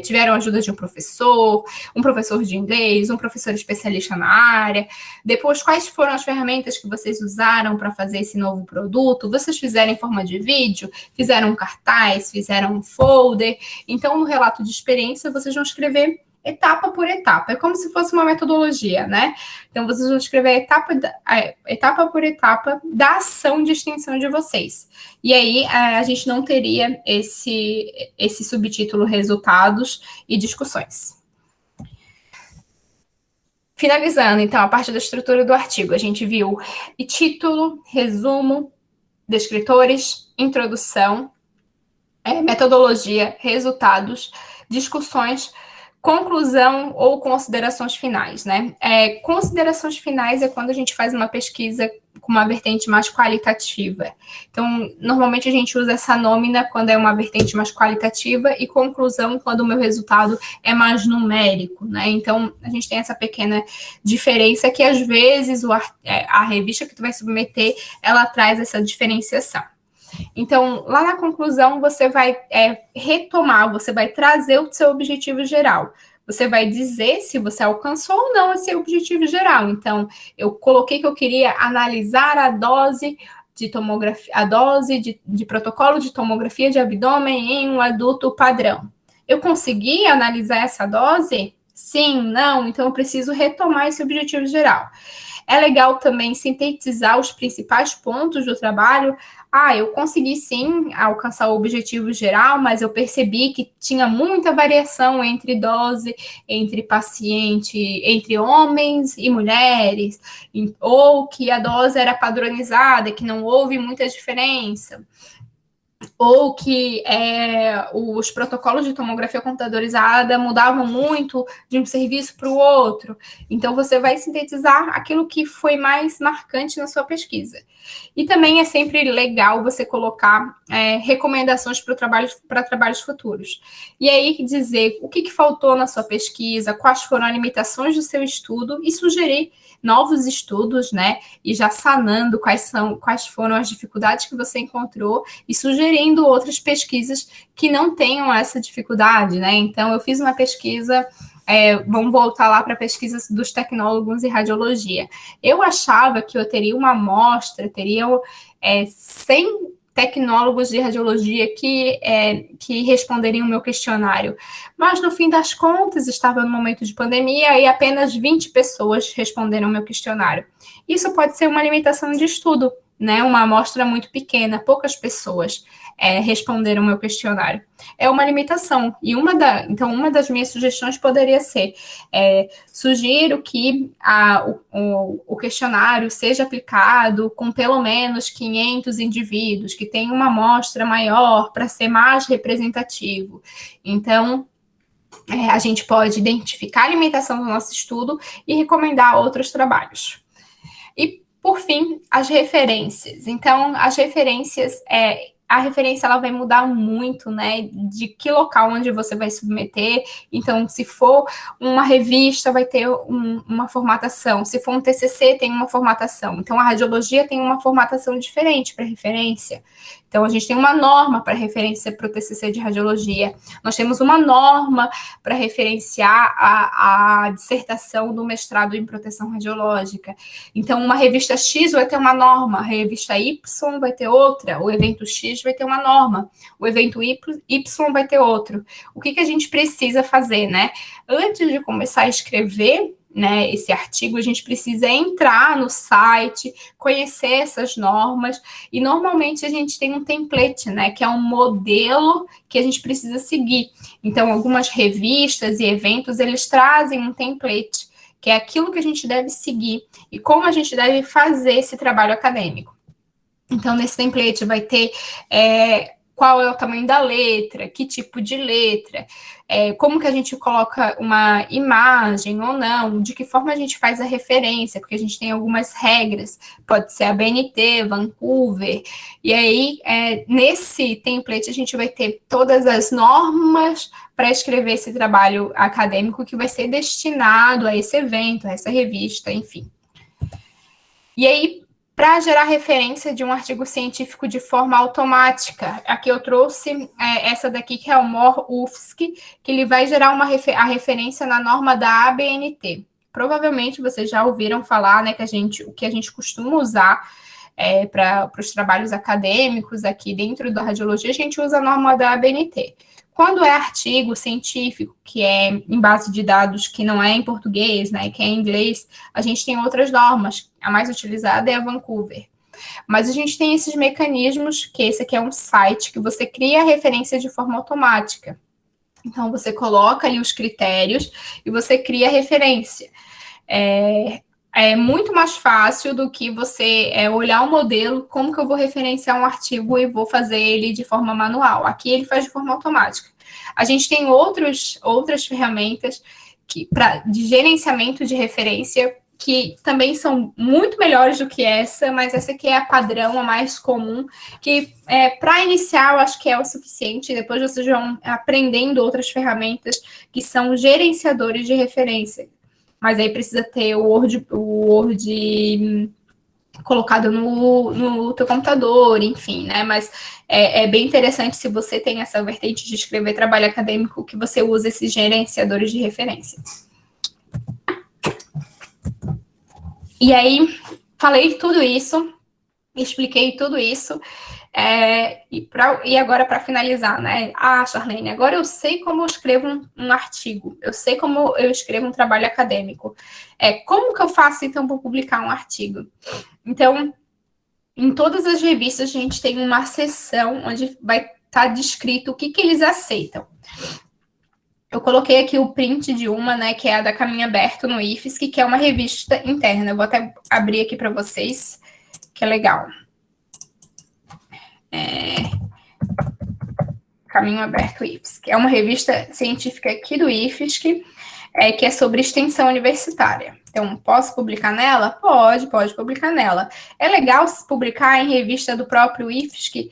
tiveram a ajuda de um professor de inglês, um professor especialista na área? Depois, quais foram as ferramentas que vocês usaram para fazer esse novo produto? Vocês fizeram em forma de vídeo? Fizeram um cartaz? Fizeram um folder? Então, no relato de experiência, vocês vão escrever etapa por etapa. É como se fosse uma metodologia, né? Então, vocês vão escrever etapa por etapa da ação de extensão de vocês. E aí, a gente não teria esse subtítulo resultados e discussões. Finalizando, então, a parte da estrutura do artigo. A gente viu título, resumo, descritores, introdução, metodologia, resultados, discussões, conclusão ou considerações finais, né? Considerações finais é quando a gente faz uma pesquisa com uma vertente mais qualitativa. Então, normalmente a gente usa essa nômina quando é uma vertente mais qualitativa e conclusão quando o meu resultado é mais numérico, né? Então, a gente tem essa pequena diferença que, às vezes, a revista que tu vai submeter, ela traz essa diferenciação. Então, lá na conclusão, você vai retomar, você vai trazer o seu objetivo geral. Você vai dizer se você alcançou ou não esse objetivo geral. Então, eu coloquei que eu queria analisar a dose de tomografia, de protocolo de tomografia de abdômen em um adulto padrão. Eu consegui analisar essa dose? Sim, não? Então, eu preciso retomar esse objetivo geral. É legal também sintetizar os principais pontos do trabalho. Eu consegui sim alcançar o objetivo geral, mas eu percebi que tinha muita variação entre dose, entre paciente, entre homens e mulheres, ou que a dose era padronizada, que não houve muita diferença. ou que os protocolos de tomografia computadorizada mudavam muito de um serviço para o outro. Então, você vai sintetizar aquilo que foi mais marcante na sua pesquisa. E também é sempre legal você colocar recomendações para trabalhos futuros. E aí, dizer o que faltou na sua pesquisa, quais foram as limitações do seu estudo e sugerir novos estudos, né? E já sanando quais foram as dificuldades que você encontrou e sugerindo outras pesquisas que não tenham essa dificuldade, né? Então, eu fiz uma pesquisa, vamos voltar lá para a pesquisa dos tecnólogos em radiologia. Eu achava que eu teria uma amostra, teria 100 tecnólogos de radiologia que responderiam o meu questionário. Mas, no fim das contas, estava no momento de pandemia e apenas 20 pessoas responderam o meu questionário. Isso pode ser uma limitação de estudo, né? Uma amostra muito pequena, poucas pessoas responderam o meu questionário. É uma limitação. E então, uma das minhas sugestões poderia ser: sugiro que o questionário seja aplicado com pelo menos 500 indivíduos, que tenha uma amostra maior para ser mais representativo. Então, a gente pode identificar a limitação do nosso estudo e recomendar outros trabalhos. E, por fim, as referências. Então, as referências, a referência ela vai mudar muito, né, de que local onde você vai submeter. Então, se for uma revista, vai ter uma formatação. Se for um TCC, tem uma formatação. Então, a radiologia tem uma formatação diferente para referência. Então, a gente tem uma norma para referência para o TCC de radiologia. Nós temos uma norma para referenciar a dissertação do mestrado em proteção radiológica. Então, uma revista X vai ter uma norma, a revista Y vai ter outra, o evento X vai ter uma norma, o evento Y vai ter outro. O que a gente precisa fazer, né? Antes de começar a escrever, né, esse artigo, a gente precisa entrar no site, conhecer essas normas, e normalmente a gente tem um template, né, que é um modelo que a gente precisa seguir. Então, algumas revistas e eventos, eles trazem um template, que é aquilo que a gente deve seguir e como a gente deve fazer esse trabalho acadêmico. Então, nesse template vai ter qual é o tamanho da letra, que tipo de letra, como que a gente coloca uma imagem ou não, de que forma a gente faz a referência, porque a gente tem algumas regras, pode ser a BNT, Vancouver, e aí nesse template a gente vai ter todas as normas para escrever esse trabalho acadêmico que vai ser destinado a esse evento, a essa revista, enfim. E aí, para gerar referência de um artigo científico de forma automática, aqui eu trouxe essa daqui, que é o MOR-UFSC, que ele vai gerar a referência na norma da ABNT. Provavelmente vocês já ouviram falar, né, o que a gente costuma usar para os trabalhos acadêmicos aqui dentro da radiologia, a gente usa a norma da ABNT. Quando é artigo científico, que é em base de dados que não é em português, né, que é em inglês, a gente tem outras normas. A mais utilizada é a Vancouver. Mas a gente tem esses mecanismos, que esse aqui é um site que você cria a referência de forma automática. Então, você coloca ali os critérios e você cria a referência. É muito mais fácil do que você olhar um modelo, como que eu vou referenciar um artigo e vou fazer ele de forma manual. Aqui ele faz de forma automática. A gente tem outras ferramentas de gerenciamento de referência que também são muito melhores do que essa, mas essa aqui é a padrão, a mais comum, que para iniciar eu acho que é o suficiente, depois vocês vão aprendendo outras ferramentas que são gerenciadores de referência. Mas aí precisa ter o Word colocado no teu computador, enfim, né? Mas é bem interessante, se você tem essa vertente de escrever trabalho acadêmico, que você use esses gerenciadores de referência. E aí, falei tudo isso, expliquei tudo isso, e agora, para finalizar, né? Charlene, agora eu sei como eu escrevo um artigo, eu sei como eu escrevo um trabalho acadêmico. Como que eu faço, então, para publicar um artigo? Então, em todas as revistas, a gente tem uma seção onde vai estar descrito o que eles aceitam. Eu coloquei aqui o print de uma, né, que é a da Caminho Aberto no IFSC, que é uma revista interna. Eu vou até abrir aqui para vocês, que é legal. Caminho Aberto IFSC. É uma revista científica aqui do IFSC, que é sobre extensão universitária. Então, posso publicar nela? Pode publicar nela. É legal se publicar em revista do próprio IFSC.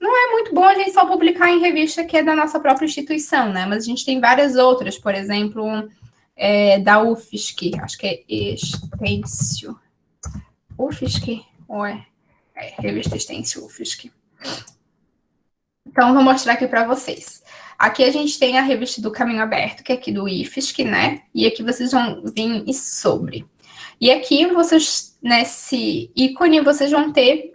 Não é muito bom a gente só publicar em revista que é da nossa própria instituição, né? Mas a gente tem várias outras, por exemplo, da UFSC, acho que é Extensio. UFSC, ou revista Extensio UFSC. Então, vou mostrar aqui para vocês. Aqui a gente tem a revista do Caminho Aberto, que é aqui do IFSC, né? E aqui vocês vão vir sobre. E aqui vocês, nesse ícone, vocês vão ter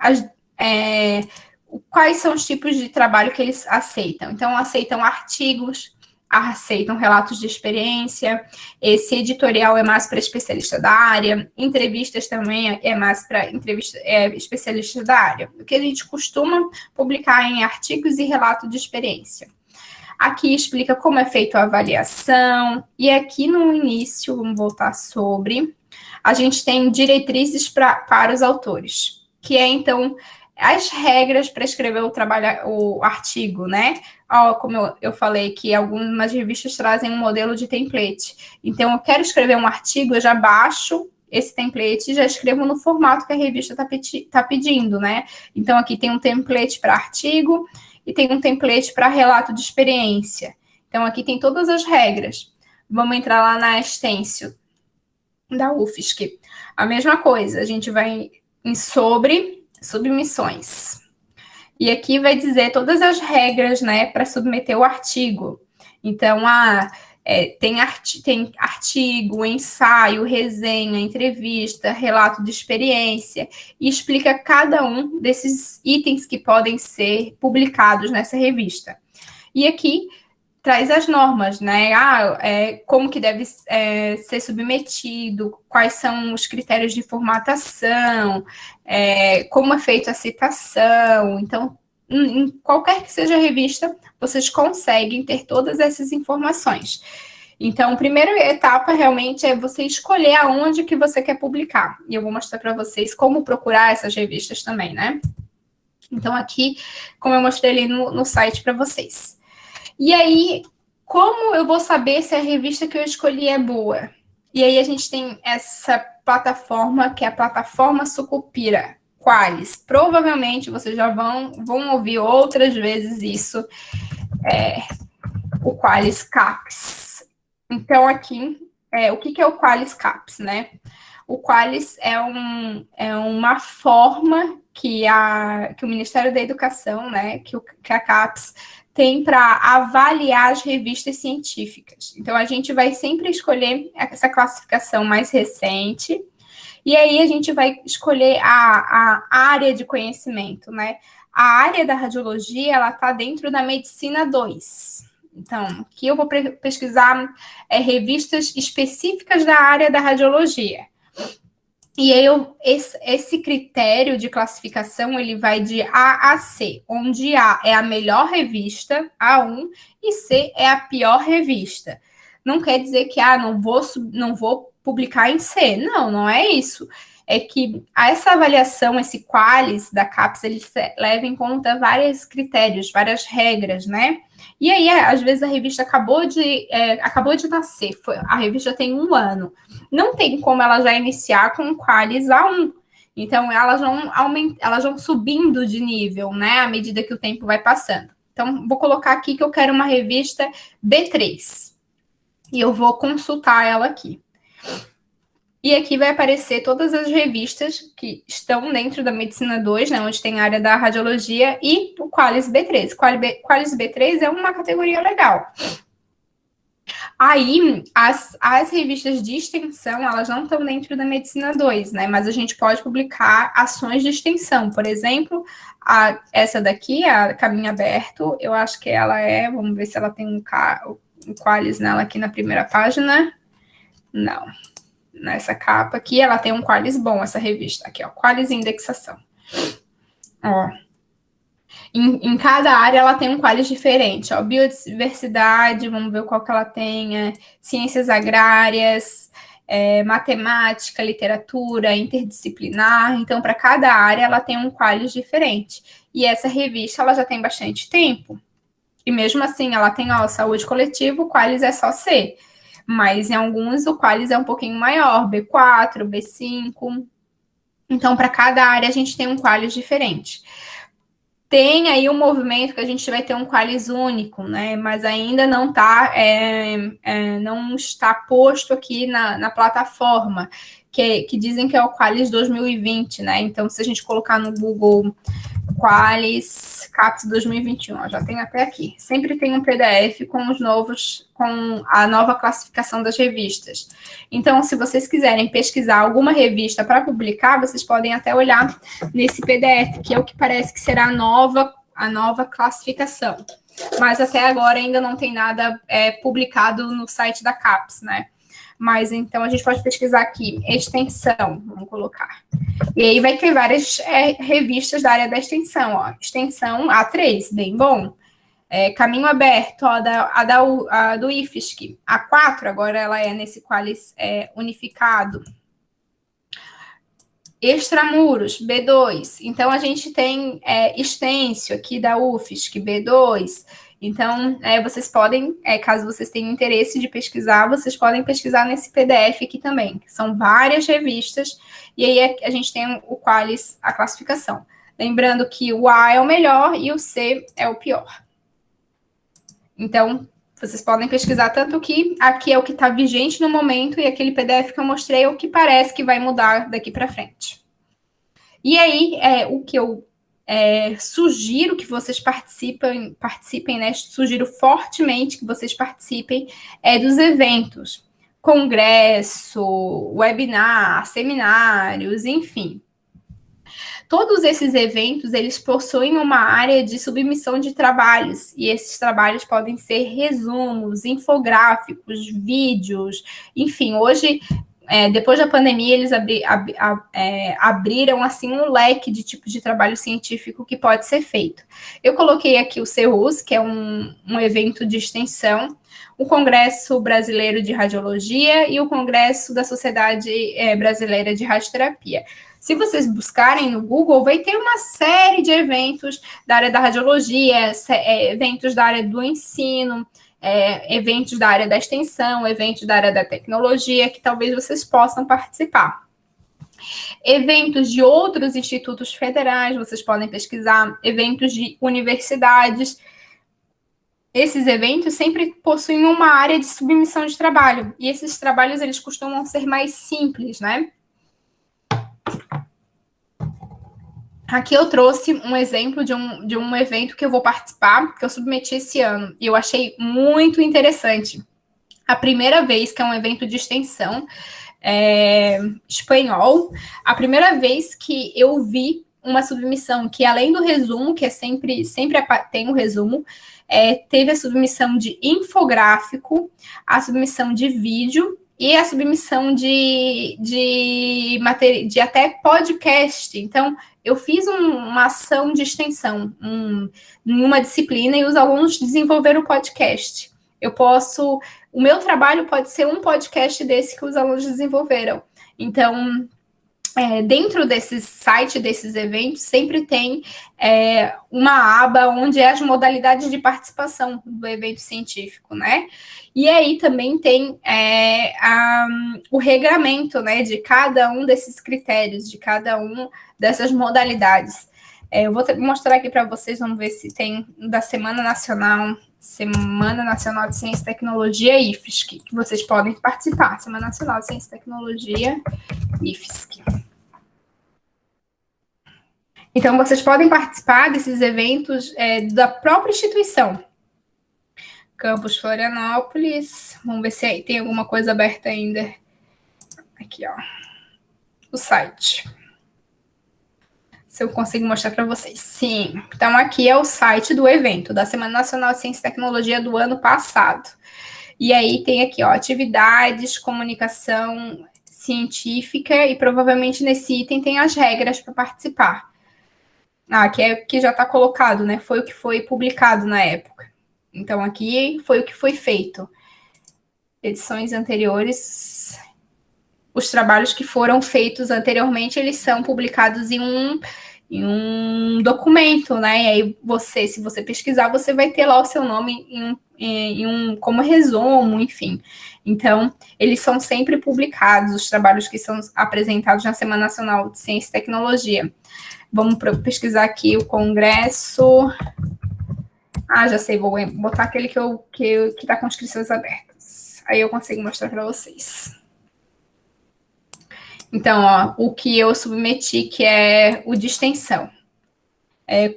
quais são os tipos de trabalho que eles aceitam. Então, aceitam artigos, aceitam relatos de experiência, esse editorial é mais para especialista da área, entrevistas também é mais para especialistas da área. O que a gente costuma publicar em artigos e relato de experiência. Aqui explica como é feita a avaliação, e aqui no início, vamos voltar sobre, a gente tem diretrizes para os autores, que é, então, as regras para escrever o artigo, né? Como eu falei que algumas revistas trazem um modelo de template. Então, eu quero escrever um artigo, eu já baixo esse template e já escrevo no formato que a revista está pedindo, né? Então, aqui tem um template para artigo e tem um template para relato de experiência. Então, aqui tem todas as regras. Vamos entrar lá na Extensio da UFSC. A mesma coisa, a gente vai em sobre submissões. E aqui vai dizer todas as regras, né, para submeter o artigo. Então, tem artigo, ensaio, resenha, entrevista, relato de experiência, e explica cada um desses itens que podem ser publicados nessa revista. E aqui traz as normas, né? Como que deve ser submetido, quais são os critérios de formatação, como é feita a citação. Então, em qualquer que seja a revista, vocês conseguem ter todas essas informações. Então, a primeira etapa realmente é você escolher aonde que você quer publicar. E eu vou mostrar para vocês como procurar essas revistas também, né? Então, aqui, como eu mostrei ali no site para vocês. E aí, como eu vou saber se a revista que eu escolhi é boa? E aí a gente tem essa plataforma, que é a plataforma Sucupira, Qualis. Provavelmente vocês já vão ouvir outras vezes isso, o Qualis CAPES. Então, aqui, o que é o Qualis CAPES, né? O Qualis é uma forma que o Ministério da Educação, né, que a CAPES tem para avaliar as revistas científicas. Então, a gente vai sempre escolher essa classificação mais recente, e aí a gente vai escolher a área de conhecimento, né? A área da radiologia, ela está dentro da medicina 2. Então, aqui eu vou pesquisar revistas específicas da área da radiologia. E aí, esse critério de classificação, ele vai de A a C, onde A é a melhor revista, A1, e C é a pior revista. Não quer dizer que não vou publicar em C. Não é isso. É que essa avaliação, esse Qualis da CAPES, ele leva em conta vários critérios, várias regras, né? E aí, às vezes, a revista acabou de nascer, a revista tem 1 ano. Não tem como ela já iniciar com o Qualis A1. Então, elas vão subindo de nível, né? À medida que o tempo vai passando. Então, vou colocar aqui que eu quero uma revista B3. E eu vou consultar ela aqui. E aqui vai aparecer todas as revistas que estão dentro da Medicina 2, né, onde tem a área da radiologia, e o Qualis B3. Qualis B3 é uma categoria legal. Aí, as revistas de extensão, elas não estão dentro da Medicina 2, né, mas a gente pode publicar ações de extensão. Por exemplo, essa daqui, a Caminho Aberto, eu acho que ela vamos ver se ela tem um Qualis nela aqui na primeira página. Não. Nessa capa aqui, ela tem um Qualis bom, essa revista. Aqui, ó, Qualis Indexação. Ó. Em cada área, ela tem um Qualis diferente. Ó, biodiversidade, vamos ver qual que ela tem. Ciências agrárias, matemática, literatura, interdisciplinar. Então, para cada área, ela tem um Qualis diferente. E essa revista, ela já tem bastante tempo. E mesmo assim, ela tem, ó, saúde coletiva, o Qualis é só C. Mas em alguns, o Qualis é um pouquinho maior, B4, B5. Então, para cada área, a gente tem um Qualis diferente. Tem aí um movimento que a gente vai ter um Qualis único, né? Mas ainda não está não está posto aqui na plataforma, que dizem que é o Qualis 2020, né? Então, se a gente colocar no Google Qualis CAPES 2021, ó, já tem até aqui. Sempre tem um PDF com a nova classificação das revistas. Então, se vocês quiserem pesquisar alguma revista para publicar, vocês podem até olhar nesse PDF, que é o que parece que será a nova classificação. Mas até agora ainda não tem nada publicado no site da CAPES, né? Mas então a gente pode pesquisar aqui, extensão, vamos colocar. E aí vai ter várias revistas da área da extensão, ó. Extensão A3, bem bom. Caminho Aberto, ó, a do IFSC. A4, agora ela é nesse Qualis unificado. Extramuros, B2. Então, a gente tem Extensio aqui da UFSC, B2. Então, vocês podem, caso vocês tenham interesse de pesquisar, vocês podem pesquisar nesse PDF aqui também. São várias revistas, e aí a gente tem o Qualis, a classificação. Lembrando que o A é o melhor e o C é o pior. Então, vocês podem pesquisar tanto que aqui é o que está vigente no momento, e aquele PDF que eu mostrei é o que parece que vai mudar daqui para frente. E aí, o que eu sugiro que vocês participem, né? Sugiro fortemente que vocês participem dos eventos, congresso, webinar, seminários, enfim. Todos esses eventos, eles possuem uma área de submissão de trabalhos, e esses trabalhos podem ser resumos, infográficos, vídeos, enfim, hoje, depois da pandemia, eles abriram, assim, um leque de tipos de trabalho científico que pode ser feito. Eu coloquei aqui o CEUS, que é um evento de extensão, o Congresso Brasileiro de Radiologia e o Congresso da Sociedade Brasileira de Radioterapia. Se vocês buscarem no Google, vai ter uma série de eventos da área da radiologia, eventos da área do ensino, eventos da área da extensão, eventos da área da tecnologia, que talvez vocês possam participar. Eventos de outros institutos federais, vocês podem pesquisar, eventos de universidades. Esses eventos sempre possuem uma área de submissão de trabalho, e esses trabalhos, eles costumam ser mais simples, né? Aqui eu trouxe um exemplo de um evento que eu vou participar, que eu submeti esse ano, e eu achei muito interessante. A primeira vez que é um evento de extensão espanhol, a primeira vez que eu vi uma submissão que, além do resumo, que sempre tem o resumo, teve a submissão de infográfico, a submissão de vídeo e a submissão de até podcast. Então, eu fiz uma ação de extensão em uma disciplina e os alunos desenvolveram o podcast. O meu trabalho pode ser um podcast desse que os alunos desenvolveram. Então, dentro desse site, desses eventos, sempre tem uma aba onde é as modalidades de participação do evento científico, né? E aí também tem o regramento, né, de cada um desses critérios, de cada um dessas modalidades. Eu vou mostrar aqui para vocês, vamos ver se tem da Semana Nacional de Ciência e Tecnologia, IFSC, que vocês podem participar. Semana Nacional de Ciência e Tecnologia, IFSC. Então, vocês podem participar desses eventos da própria instituição. Campus Florianópolis. Vamos ver se tem alguma coisa aberta ainda. Aqui, ó. O site. Se eu consigo mostrar para vocês. Sim. Então, aqui é o site do evento, da Semana Nacional de Ciência e Tecnologia do ano passado. E aí tem aqui, ó, atividades, comunicação científica, e provavelmente nesse item tem as regras para participar. Que já está colocado, né? Foi o que foi publicado na época. Então, aqui foi o que foi feito. Edições anteriores, os trabalhos que foram feitos anteriormente, eles são publicados em documento, né? E aí se você pesquisar, você vai ter lá o seu nome como resumo, enfim. Então, eles são sempre publicados, os trabalhos que são apresentados na Semana Nacional de Ciência e Tecnologia. Vamos pesquisar aqui o congresso. Já sei, vou botar aquele que está com inscrições abertas. Aí eu consigo mostrar para vocês. Então, o que eu submeti, que é o de extensão.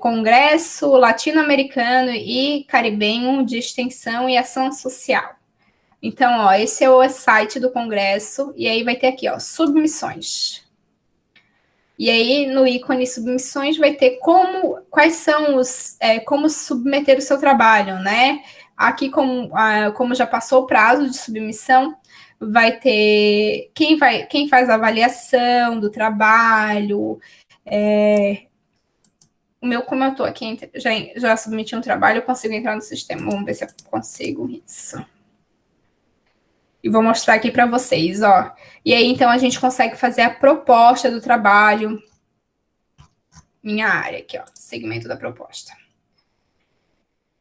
Congresso Latino-Americano e Caribenho de Extensão e Ação Social. Então, esse é o site do congresso, e aí vai ter aqui, submissões. E aí, no ícone submissões, vai ter quais são como submeter o seu trabalho, né? Aqui, como já passou o prazo de submissão, vai ter quem faz a avaliação do trabalho. Como eu estou aqui, já submeti um trabalho, eu consigo entrar no sistema. Vamos ver se eu consigo isso. E vou mostrar aqui para vocês, E aí, então, a gente consegue fazer a proposta do trabalho. Minha área aqui, segmento da proposta.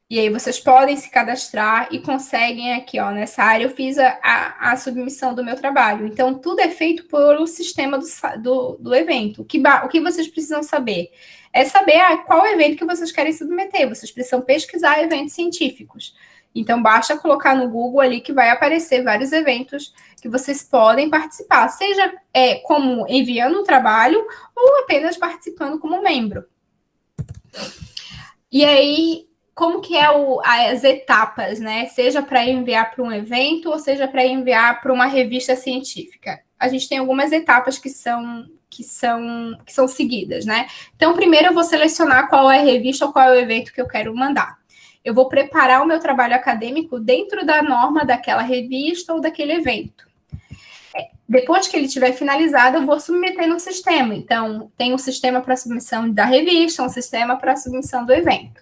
E aí, vocês podem se cadastrar e conseguem aqui, nessa área, eu fiz a submissão do meu trabalho. Então, tudo é feito pelo sistema do evento. O que vocês precisam saber? É saber qual evento que vocês querem submeter. Vocês precisam pesquisar eventos científicos. Então, basta colocar no Google ali que vai aparecer vários eventos que vocês podem participar, seja como enviando o trabalho ou apenas participando como membro. E aí, como que é as etapas, né? Seja para enviar para um evento ou seja para enviar para uma revista científica. A gente tem algumas etapas que são seguidas, né? Então, primeiro eu vou selecionar qual é a revista ou qual é o evento que eu quero mandar. Eu vou preparar o meu trabalho acadêmico dentro da norma daquela revista ou daquele evento. Depois que ele estiver finalizado, eu vou submeter no sistema. Então, tem um sistema para submissão da revista, um sistema para submissão do evento.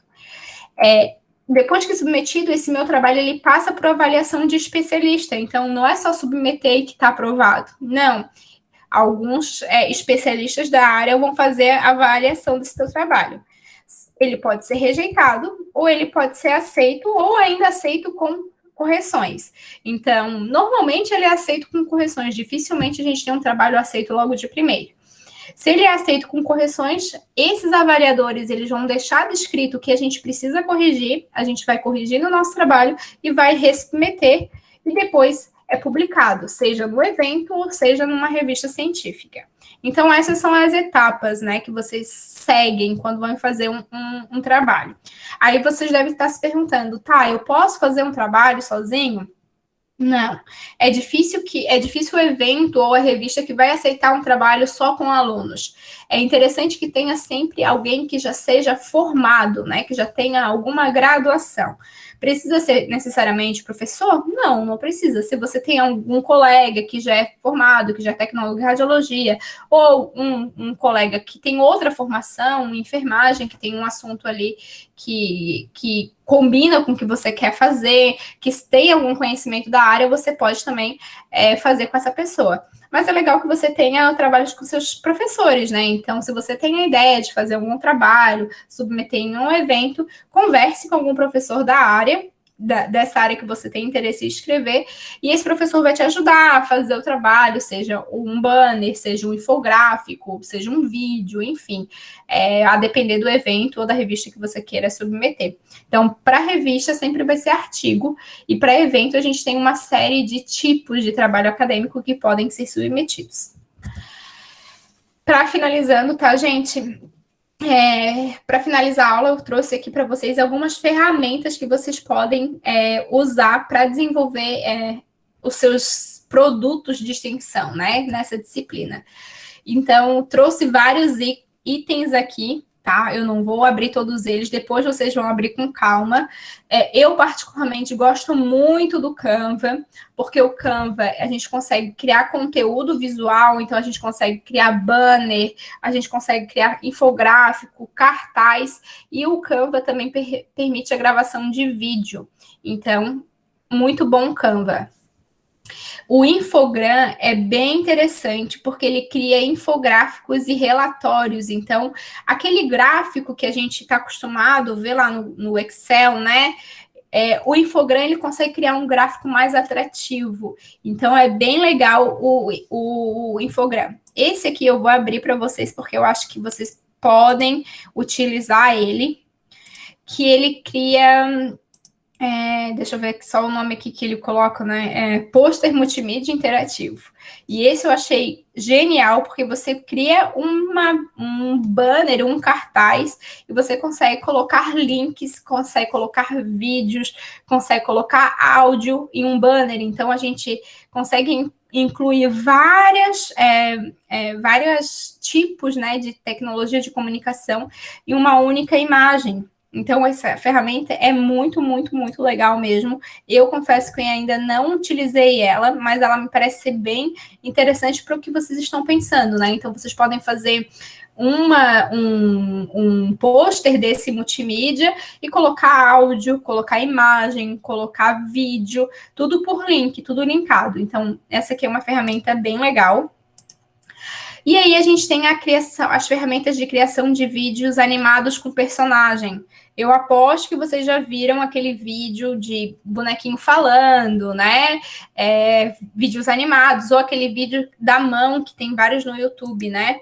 Depois que submetido, esse meu trabalho ele passa por avaliação de especialista. Então, não é só submeter e que está aprovado. Não. Alguns especialistas da área vão fazer a avaliação desse seu trabalho. Ele pode ser rejeitado, ou ele pode ser aceito, ou ainda aceito com correções. Então, normalmente ele é aceito com correções. Dificilmente a gente tem um trabalho aceito logo de primeiro. Se ele é aceito com correções, esses avaliadores eles vão deixar descrito o que a gente precisa corrigir, a gente vai corrigir no nosso trabalho e vai resubmeter, e depois é publicado, seja no evento ou seja numa revista científica. Então, essas são as etapas, né, que vocês seguem quando vão fazer um trabalho. Aí vocês devem estar se perguntando, eu posso fazer um trabalho sozinho? Não. É difícil o evento ou a revista que vai aceitar um trabalho só com alunos. É interessante que tenha sempre alguém que já seja formado, né, que já tenha alguma graduação. Precisa ser necessariamente professor? Não, não precisa. Se você tem algum colega que já é formado, que já é tecnólogo em radiologia, ou um colega que tem outra formação em enfermagem, que tem um assunto ali que combina com o que você quer fazer, que tem algum conhecimento da área, você pode também fazer com essa pessoa. Mas é legal que você tenha trabalhos com seus professores, né? Então, se você tem a ideia de fazer algum trabalho, submeter em um evento, converse com algum professor da área, dessa área que você tem interesse em escrever, e esse professor vai te ajudar a fazer o trabalho, seja um banner, seja um infográfico, seja um vídeo, enfim, a depender do evento ou da revista que você queira submeter. Então, para revista sempre vai ser artigo, e para evento a gente tem uma série de tipos de trabalho acadêmico que podem ser submetidos. Para finalizando, tá, gente? Para finalizar a aula, eu trouxe aqui para vocês algumas ferramentas que vocês podem usar para desenvolver os seus produtos de extensão, né, nessa disciplina. Então, trouxe vários itens aqui, tá? Eu não vou abrir todos eles, depois vocês vão abrir com calma. Eu, particularmente, gosto muito do Canva, porque o Canva, a gente consegue criar conteúdo visual, então a gente consegue criar banner, a gente consegue criar infográfico, cartaz, e o Canva também permite a gravação de vídeo. Então, muito bom o Canva. O Infogram é bem interessante porque ele cria infográficos e relatórios. Então, aquele gráfico que a gente está acostumado a ver lá no Excel, né? O Infogram ele consegue criar um gráfico mais atrativo. Então, é bem legal o Infogram. Esse aqui eu vou abrir para vocês porque eu acho que vocês podem utilizar ele. Que ele cria... deixa eu ver só o nome aqui que ele coloca, né? Pôster multimídia interativo. E esse eu achei genial, porque você cria um banner, um cartaz, e você consegue colocar links, consegue colocar vídeos, consegue colocar áudio em um banner. Então, a gente consegue incluir vários tipos, né, de tecnologia de comunicação em uma única imagem. Então, essa ferramenta é muito, muito, muito legal mesmo. Eu confesso que ainda não utilizei ela, mas ela me parece ser bem interessante para o que vocês estão pensando, né? Então, vocês podem fazer um pôster desse multimídia e colocar áudio, colocar imagem, colocar vídeo, tudo por link, tudo linkado. Então, essa aqui é uma ferramenta bem legal. E aí a gente tem as ferramentas de criação de vídeos animados com personagem. Eu aposto que vocês já viram aquele vídeo de bonequinho falando, né? Vídeos animados, ou aquele vídeo da mão, que tem vários no YouTube, né?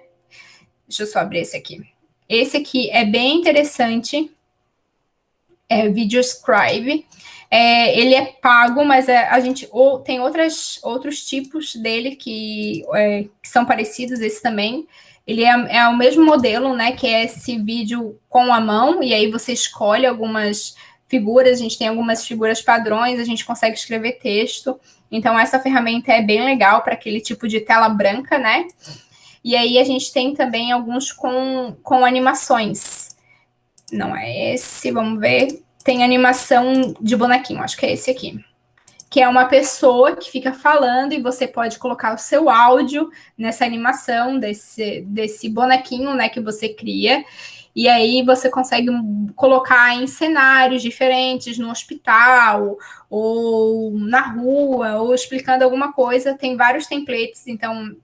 Deixa eu só abrir esse aqui. Esse aqui é bem interessante. Videoscribe. Ele é pago, mas a gente tem outros tipos dele que são parecidos, esse também. Ele é o mesmo modelo, né? Que é esse vídeo com a mão, e aí você escolhe algumas figuras, a gente tem algumas figuras padrões, a gente consegue escrever texto. Então, essa ferramenta é bem legal para aquele tipo de tela branca, né? E aí a gente tem também alguns com animações. Não é esse, vamos ver. Tem animação de bonequinho, acho que é esse aqui. Que é uma pessoa que fica falando e você pode colocar o seu áudio nessa animação desse bonequinho, né, que você cria. E aí você consegue colocar em cenários diferentes, no hospital, ou na rua, ou explicando alguma coisa. Tem vários templates, então...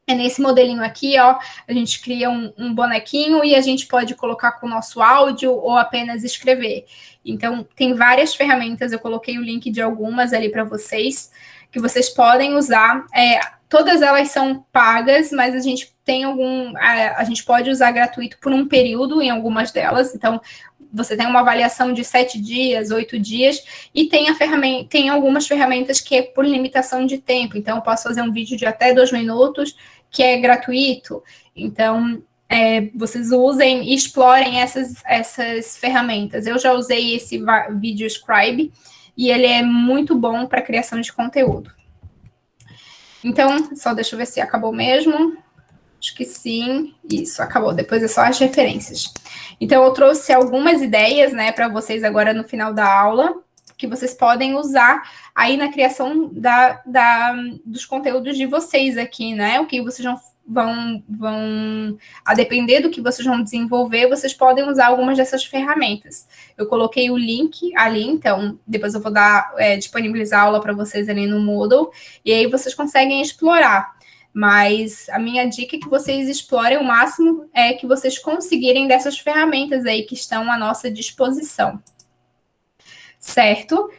nesse modelinho aqui, ó, a gente cria um bonequinho e a gente pode colocar com o nosso áudio ou apenas escrever. Então, tem várias ferramentas, eu coloquei o link de algumas ali para vocês, que vocês podem usar. Todas elas são pagas, mas a gente tem a gente pode usar gratuito por um período em algumas delas. Então, você tem uma avaliação de 7 dias, 8 dias, e tem algumas ferramentas que é por limitação de tempo. Então, eu posso fazer um vídeo de até 2 minutos, que é gratuito. Então, vocês usem e explorem essas ferramentas. Eu já usei esse Videoscribe, e ele é muito bom para criação de conteúdo. Então, só deixa eu ver se acabou mesmo. Acho que sim. Isso, acabou. Depois é só as referências. Então, eu trouxe algumas ideias, né, para vocês agora no final da aula, que vocês podem usar aí na criação dos conteúdos de vocês aqui, né? O que vocês vão a depender do que vocês vão desenvolver, vocês podem usar algumas dessas ferramentas. Eu coloquei o link ali, então depois eu vou disponibilizar a aula para vocês ali no Moodle, e aí vocês conseguem explorar. Mas a minha dica é que vocês explorem o máximo que vocês conseguirem dessas ferramentas aí que estão à nossa disposição. Certo?